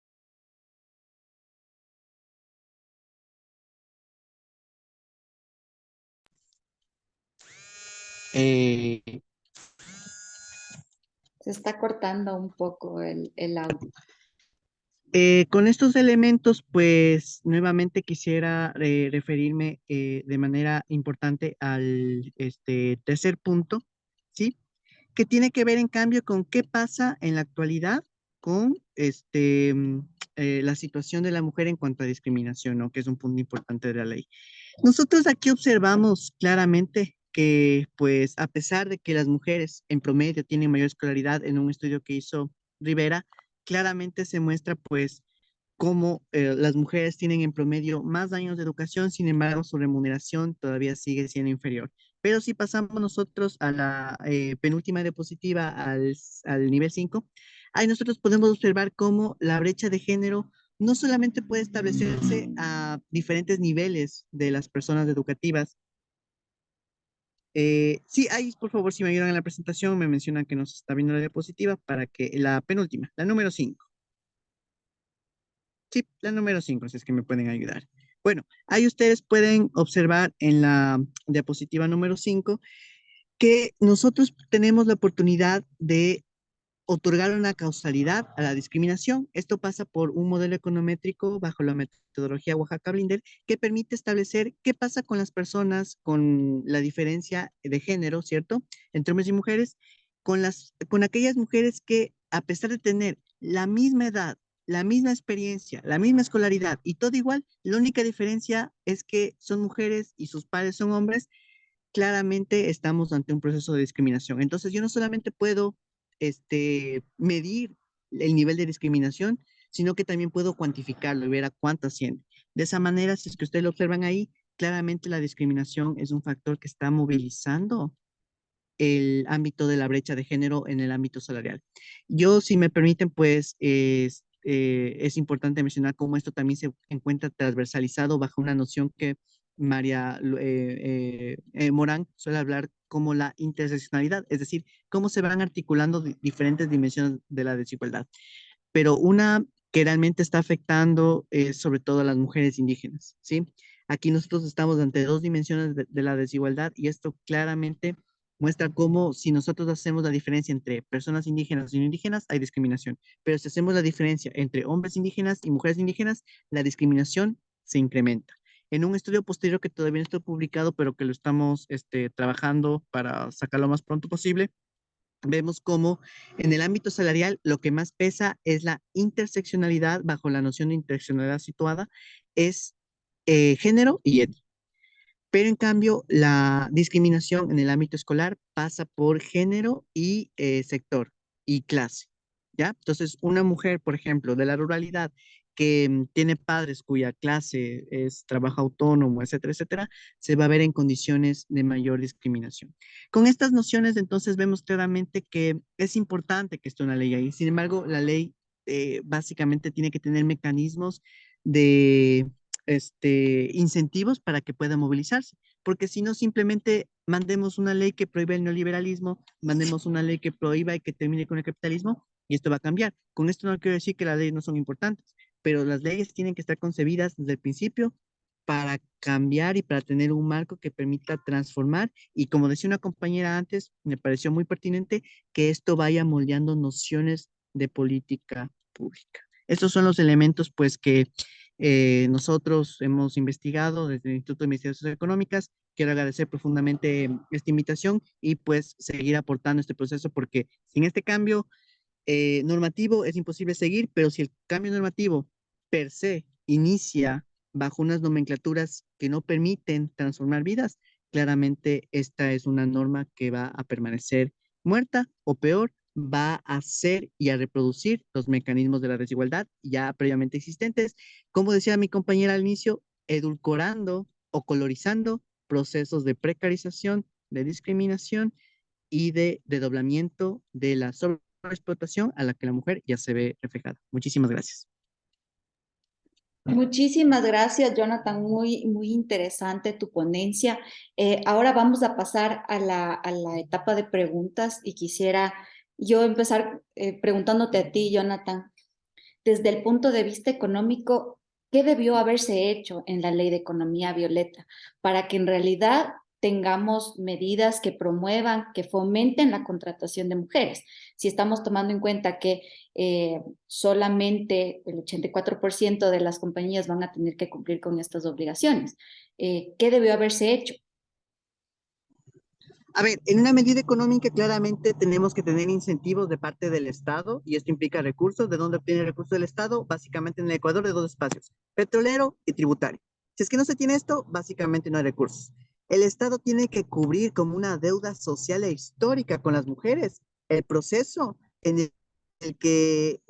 Speaker 7: Eh,
Speaker 1: Se está cortando un poco el audio.
Speaker 7: Con estos elementos, pues nuevamente quisiera referirme de manera importante al tercer punto, ¿sí? Que tiene que ver en cambio con qué pasa en la actualidad con la situación de la mujer en cuanto a discriminación, ¿no? Que es un punto importante de la ley. Nosotros aquí observamos claramente que, pues, a pesar de que las mujeres en promedio tienen mayor escolaridad en un estudio que hizo Rivera, claramente se muestra, pues, cómo las mujeres tienen en promedio más años de educación, sin embargo, su remuneración todavía sigue siendo inferior. Pero si pasamos nosotros a la penúltima diapositiva, al nivel 5, ahí nosotros podemos observar cómo la brecha de género no solamente puede establecerse a diferentes niveles de las personas educativas. Sí, ahí por favor, si me ayudan en la presentación, me mencionan que nos está viendo la diapositiva para que la penúltima, la número 5. Sí, la número 5, si es que me pueden ayudar. Bueno, ahí ustedes pueden observar en la diapositiva número 5 que nosotros tenemos la oportunidad de otorgar una causalidad a la discriminación. Esto pasa por un modelo econométrico bajo la metodología Oaxaca-Blinder que permite establecer qué pasa con las personas con la diferencia de género, ¿cierto? Entre hombres y mujeres, con aquellas mujeres que a pesar de tener la misma edad, la misma experiencia, la misma escolaridad y todo igual, la única diferencia es que son mujeres y sus padres son hombres, claramente estamos ante un proceso de discriminación. Entonces, yo no solamente puedo medir el nivel de discriminación, sino que también puedo cuantificarlo y ver a cuánto asciende. De esa manera, si es que ustedes lo observan ahí, claramente la discriminación es un factor que está movilizando el ámbito de la brecha de género en el ámbito salarial. Yo, si me permiten, pues es importante mencionar cómo esto también se encuentra transversalizado bajo una noción que María Morán suele hablar como la interseccionalidad, es decir, cómo se van articulando diferentes dimensiones de la desigualdad. Pero una que realmente está afectando sobre todo a las mujeres indígenas, ¿sí? Aquí nosotros estamos ante dos dimensiones de la desigualdad y esto claramente muestra cómo si nosotros hacemos la diferencia entre personas indígenas y no indígenas, hay discriminación. Pero si hacemos la diferencia entre hombres indígenas y mujeres indígenas, la discriminación se incrementa. En un estudio posterior que todavía no está publicado, pero que lo estamos trabajando para sacarlo lo más pronto posible, vemos cómo en el ámbito salarial lo que más pesa es la interseccionalidad, bajo la noción de interseccionalidad situada, es género y etnia. Pero en cambio, la discriminación en el ámbito escolar pasa por género y sector y clase, ¿ya? Entonces, una mujer, por ejemplo, de la ruralidad que tiene padres cuya clase es trabajo autónomo, etcétera, etcétera, se va a ver en condiciones de mayor discriminación. Con estas nociones, entonces, vemos claramente que es importante que esté una ley ahí. Sin embargo, la ley básicamente tiene que tener mecanismos de incentivos para que pueda movilizarse, porque si no, simplemente mandemos una ley que prohíbe el neoliberalismo, mandemos una ley que prohíba y que termine con el capitalismo, y esto va a cambiar. Con esto no quiero decir que las leyes no son importantes, pero las leyes tienen que estar concebidas desde el principio para cambiar y para tener un marco que permita transformar, y como decía una compañera antes, me pareció muy pertinente que esto vaya moldeando nociones de política pública. Estos son los elementos, pues, que nosotros hemos investigado desde el Instituto de Investigaciones Económicas. Quiero agradecer profundamente esta invitación y pues seguir aportando este proceso porque sin este cambio normativo es imposible seguir, pero si el cambio normativo per se inicia bajo unas nomenclaturas que no permiten transformar vidas, claramente esta es una norma que va a permanecer muerta o peor, va a hacer y a reproducir los mecanismos de la desigualdad ya previamente existentes, como decía mi compañera al inicio, edulcorando o colorizando procesos de precarización, de discriminación y de doblamiento de la sobreexplotación a la que la mujer ya se ve reflejada. Muchísimas gracias.
Speaker 1: Muchísimas gracias, Jonathan. Muy, muy interesante tu ponencia. Ahora vamos a pasar a la etapa de preguntas y quisiera yo empezar preguntándote a ti, Jonathan, desde el punto de vista económico, ¿qué debió haberse hecho en la Ley de Economía Violeta para que en realidad tengamos medidas que promuevan, que fomenten la contratación de mujeres? Si estamos tomando en cuenta que solamente el 84% de las compañías van a tener que cumplir con estas obligaciones, ¿qué debió haberse hecho?
Speaker 7: A ver, en una medida económica claramente tenemos que tener incentivos de parte del Estado y esto implica recursos. ¿De dónde obtiene recursos del Estado? Básicamente en el Ecuador de dos espacios, petrolero y tributario. Si es que no se tiene esto, básicamente no hay recursos. El Estado tiene que cubrir como una deuda social e histórica con las mujeres el proceso en el que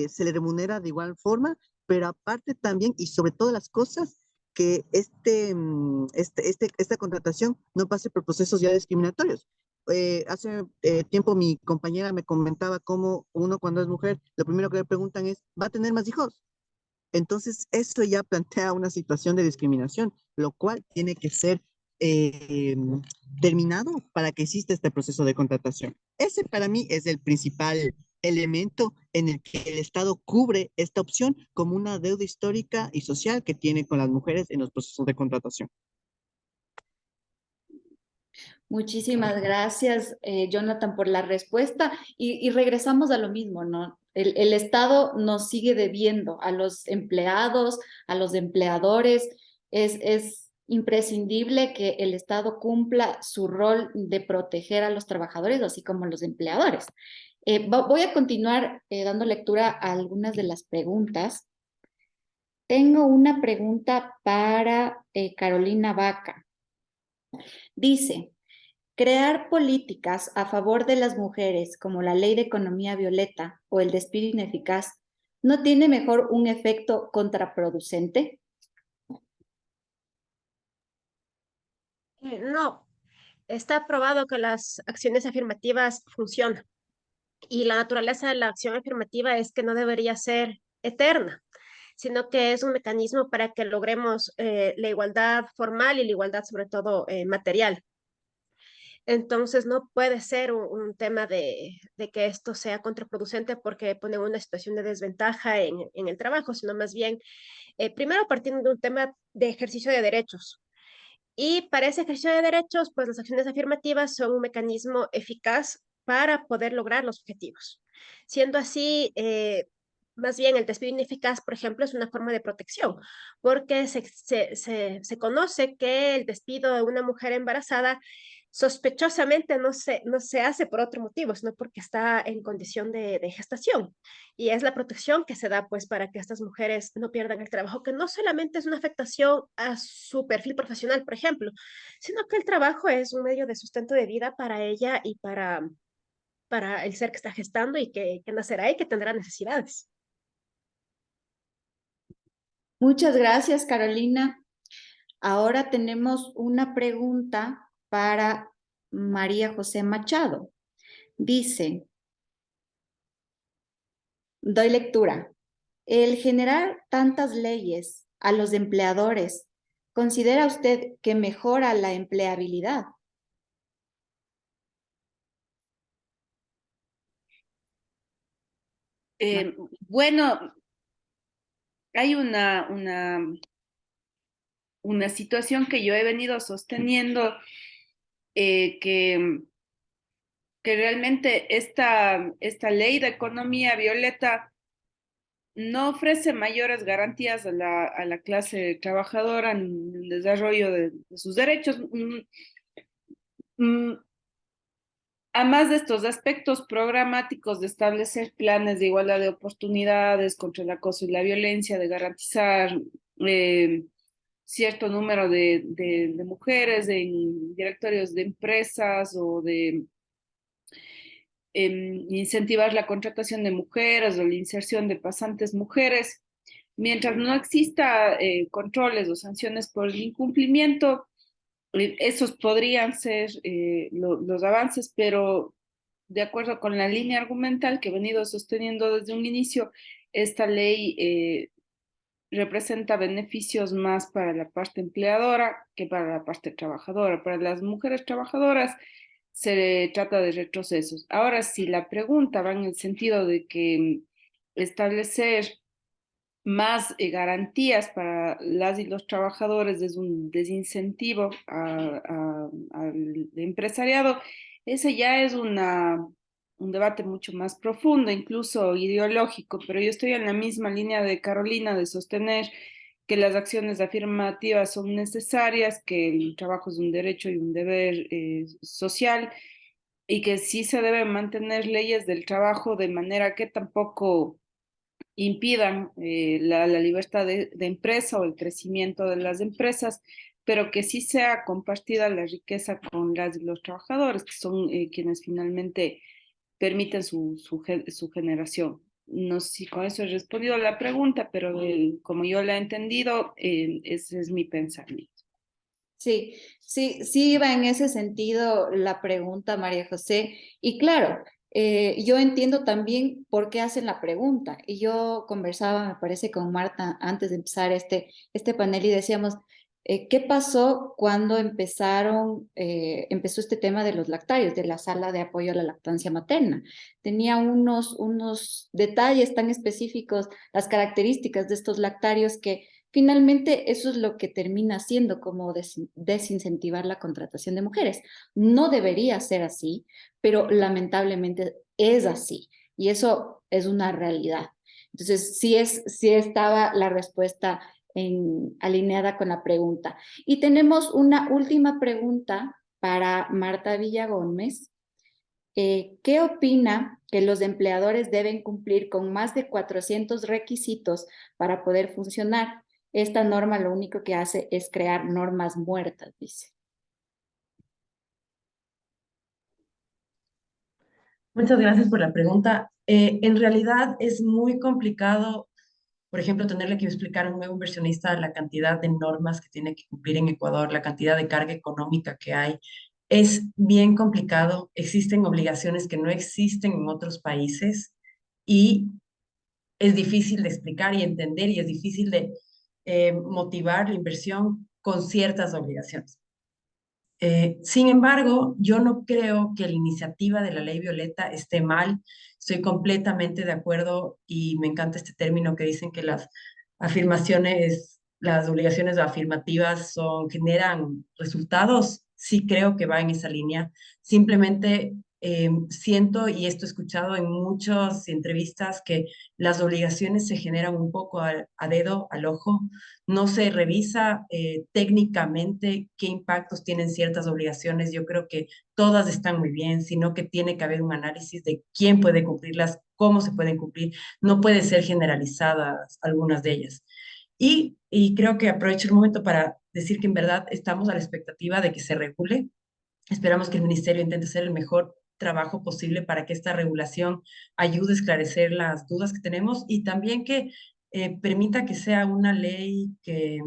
Speaker 7: se le remunera de igual forma, pero aparte también y sobre todas las cosas, que esta contratación no pase por procesos ya discriminatorios. Hace tiempo mi compañera me comentaba cómo uno cuando es mujer, lo primero que le preguntan es, ¿va a tener más hijos? Entonces, esto ya plantea una situación de discriminación, lo cual tiene que ser eh, terminado para que exista este proceso de contratación. Ese para mí es el principal elemento en el que el Estado cubre esta opción como una deuda histórica y social que tiene con las mujeres en los procesos de contratación.
Speaker 1: Muchísimas gracias, Jonathan, por la respuesta. Y regresamos a lo mismo, ¿no? El Estado nos sigue debiendo a los empleados, a los empleadores. Es imprescindible que el Estado cumpla su rol de proteger a los trabajadores, así como a los empleadores. Voy a continuar dando lectura a algunas de las preguntas. Tengo una pregunta para Carolina Vaca. Dice, crear políticas a favor de las mujeres, como la ley de economía violeta o el despido ineficaz, ¿no tiene mejor un efecto contraproducente?
Speaker 5: No, está probado que las acciones afirmativas funcionan y la naturaleza de la acción afirmativa es que no debería ser eterna, sino que es un mecanismo para que logremos la igualdad formal y la igualdad sobre todo material. Entonces no puede ser un tema de que esto sea contraproducente porque pone una situación de desventaja en el trabajo, sino más bien, primero partiendo de un tema de ejercicio de derechos. Y para ese ejercicio de derechos, pues las acciones afirmativas son un mecanismo eficaz para poder lograr los objetivos. Siendo así, más bien el despido ineficaz, por ejemplo, es una forma de protección, porque se conoce que el despido de una mujer embarazada sospechosamente no se hace por otro motivo, sino porque está en condición de gestación. Y es la protección que se da pues para que estas mujeres no pierdan el trabajo, que no solamente es una afectación a su perfil profesional, por ejemplo, sino que el trabajo es un medio de sustento de vida para ella y para el ser que está gestando y que nacerá y que tendrá necesidades.
Speaker 1: Muchas gracias, Carolina. Ahora tenemos una pregunta para María José Machado. Dice, doy lectura. El generar tantas leyes a los empleadores, ¿considera usted que mejora la empleabilidad?
Speaker 4: Bueno, hay una situación que yo he venido sosteniendo que realmente esta ley de economía violeta no ofrece mayores garantías a la clase trabajadora en el desarrollo de sus derechos. Mm, Además de estos aspectos programáticos de establecer planes de igualdad de oportunidades contra el acoso y la violencia, de garantizar eh, cierto número de mujeres en directorios de empresas o de incentivar la contratación de mujeres o la inserción de pasantes mujeres. Mientras no exista controles o sanciones por el incumplimiento, esos podrían ser los avances, pero de acuerdo con la línea argumental que he venido sosteniendo desde un inicio, esta ley representa beneficios más para la parte empleadora que para la parte trabajadora. Para las mujeres trabajadoras se trata de retrocesos. Ahora, si la pregunta va en el sentido de que establecer más garantías para las y los trabajadores desde un desincentivo al empresariado, ese ya es un debate mucho más profundo, incluso ideológico, pero yo estoy en la misma línea de Carolina de sostener que las acciones afirmativas son necesarias, que el trabajo es un derecho y un deber social y que sí se deben mantener leyes del trabajo de manera que tampoco impidan la libertad de empresa o el crecimiento de las empresas, pero que sí sea compartida la riqueza con las y los trabajadores, que son quienes finalmente permiten su generación. No sé si con eso he respondido a la pregunta, pero como yo la he entendido, ese es mi pensamiento.
Speaker 1: Sí, sí iba en ese sentido la pregunta, María José. Y claro, yo entiendo también por qué hacen la pregunta. Y yo conversaba, me parece, con Marta antes de empezar este panel y decíamos, ¿qué pasó cuando empezó este tema de los lactarios, de la sala de apoyo a la lactancia materna? Tenía unos detalles tan específicos, las características de estos lactarios que finalmente eso es lo que termina haciendo como desincentivar la contratación de mujeres. No debería ser así, pero lamentablemente es así y eso es una realidad. Entonces, sí estaba la respuesta alineada con la pregunta. Y tenemos una última pregunta para Marta Villagómez. ¿Qué opina que los empleadores deben cumplir con más de 400 requisitos para poder funcionar? Esta norma lo único que hace es crear normas muertas, dice.
Speaker 8: Muchas gracias por la pregunta. En realidad es muy complicado, por ejemplo, tenerle que explicar a un nuevo inversionista la cantidad de normas que tiene que cumplir en Ecuador, la cantidad de carga económica que hay. Es bien complicado, existen obligaciones que no existen en otros países y es difícil de explicar y entender y es difícil de motivar la inversión con ciertas obligaciones. Sin embargo, yo no creo que la iniciativa de la ley Violeta esté mal. Estoy completamente de acuerdo y me encanta este término que dicen que las afirmaciones, las obligaciones afirmativas generan resultados. Sí creo que va en esa línea. Simplemente siento, y esto he escuchado en muchas entrevistas, que las obligaciones se generan un poco a dedo, al ojo, no se revisa técnicamente qué impactos tienen ciertas obligaciones. Yo creo que todas están muy bien, sino que tiene que haber un análisis de quién puede cumplirlas, cómo se pueden cumplir. No puede ser generalizadas algunas de ellas. Y creo que aprovecho el momento para decir que en verdad estamos a la expectativa de que se regule. Esperamos que el ministerio intente hacer el mejor trabajo posible para que esta regulación ayude a esclarecer las dudas que tenemos y también que permita que sea una ley que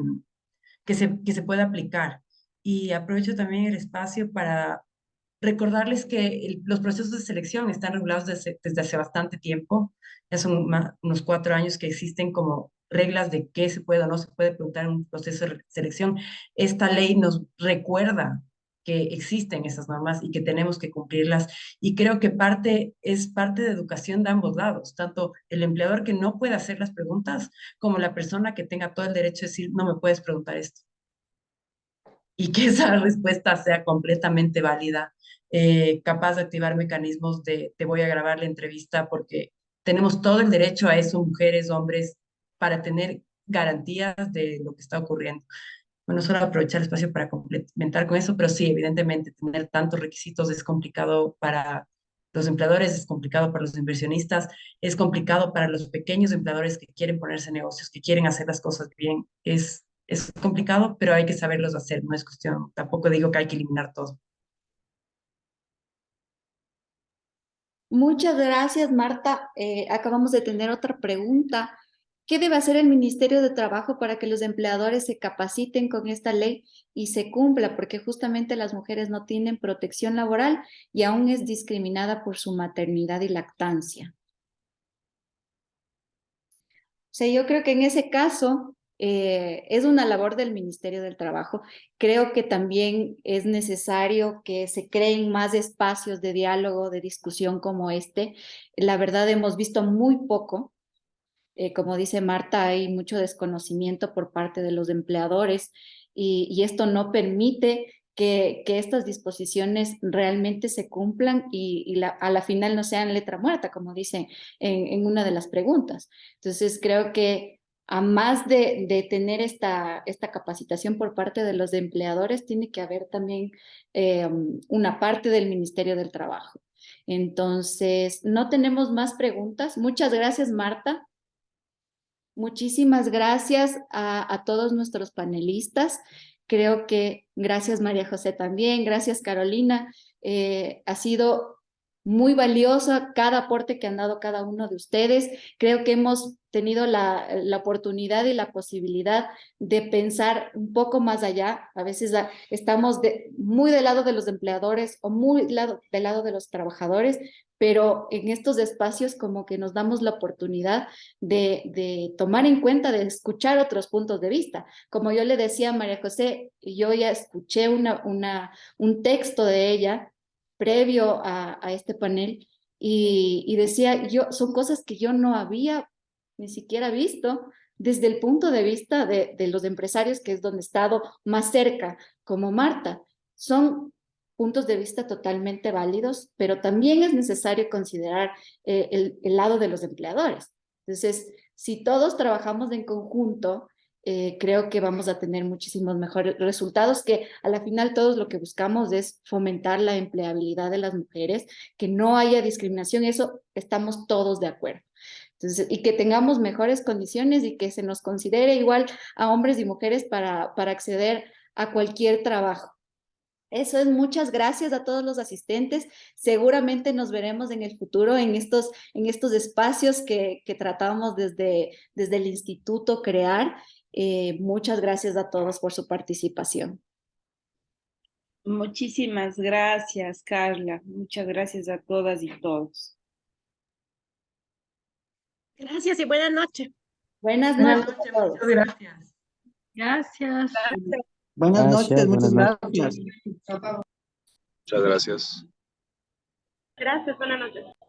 Speaker 8: se pueda aplicar. Y aprovecho también el espacio para recordarles que los procesos de selección están regulados desde hace bastante tiempo. Ya son unos 4 años que existen como reglas de qué se puede o no se puede preguntar en un proceso de selección. Esta ley nos recuerda que existen esas normas y que tenemos que cumplirlas. Y creo que es parte de educación de ambos lados, tanto el empleador que no puede hacer las preguntas como la persona que tenga todo el derecho de decir, no me puedes preguntar esto. Y que esa respuesta sea completamente válida, capaz de activar mecanismos de te voy a grabar la entrevista porque tenemos todo el derecho a eso, mujeres, hombres, para tener garantías de lo que está ocurriendo. Bueno, solo aprovechar el espacio para complementar con eso, pero sí, evidentemente, tener tantos requisitos es complicado para los empleadores, es complicado para los inversionistas, es complicado para los pequeños empleadores que quieren ponerse negocios, que quieren hacer las cosas bien. Es complicado, pero hay que saberlos hacer, no es cuestión, tampoco digo que hay que eliminar todo.
Speaker 1: Muchas gracias, Marta. Acabamos de tener otra pregunta. ¿Qué debe hacer el Ministerio de Trabajo para que los empleadores se capaciten con esta ley y se cumpla? Porque justamente las mujeres no tienen protección laboral y aún es discriminada por su maternidad y lactancia. O sea, yo creo que en ese caso es una labor del Ministerio del Trabajo. Creo que también es necesario que se creen más espacios de diálogo, de discusión como este. La verdad, hemos visto muy poco. Como dice Marta, hay mucho desconocimiento por parte de los empleadores y esto no permite que estas disposiciones realmente se cumplan y a la final no sean letra muerta, como dicen en una de las preguntas. Entonces, creo que a más de tener esta capacitación por parte de los empleadores, tiene que haber también una parte del Ministerio del Trabajo. Entonces, no tenemos más preguntas. Muchas gracias, Marta. Muchísimas gracias a todos nuestros panelistas. Creo que gracias María José también, gracias Carolina. Ha sido muy valiosa cada aporte que han dado cada uno de ustedes. Creo que hemos tenido la oportunidad y la posibilidad de pensar un poco más allá. A veces estamos muy del lado de los empleadores o muy del lado de los trabajadores, pero en estos espacios como que nos damos la oportunidad de tomar en cuenta, de escuchar otros puntos de vista. Como yo le decía a María José, yo ya escuché un texto de ella previo a este panel y decía, son cosas que yo no había ni siquiera visto, desde el punto de vista de los empresarios, que es donde he estado más cerca, como Marta, son puntos de vista totalmente válidos, pero también es necesario considerar el lado de los empleadores. Entonces, si todos trabajamos en conjunto, creo que vamos a tener muchísimos mejores resultados, que a la final todos lo que buscamos es fomentar la empleabilidad de las mujeres, que no haya discriminación, eso estamos todos de acuerdo. Entonces, y que tengamos mejores condiciones y que se nos considere igual a hombres y mujeres para acceder a cualquier trabajo. Eso es, muchas gracias a todos los asistentes. Seguramente nos veremos en el futuro en estos espacios que tratamos desde el instituto crear. Muchas gracias a todos por su participación.
Speaker 4: Muchísimas gracias, Carla. Muchas gracias a todas y todos.
Speaker 5: Gracias y buenas noches.
Speaker 1: Buenas
Speaker 8: Buenas
Speaker 1: noches.
Speaker 8: noches, muchas gracias.
Speaker 3: Gracias.
Speaker 7: Buenas noches, muchas
Speaker 9: buenas
Speaker 7: gracias.
Speaker 9: Muchas gracias.
Speaker 5: Gracias, buenas noches.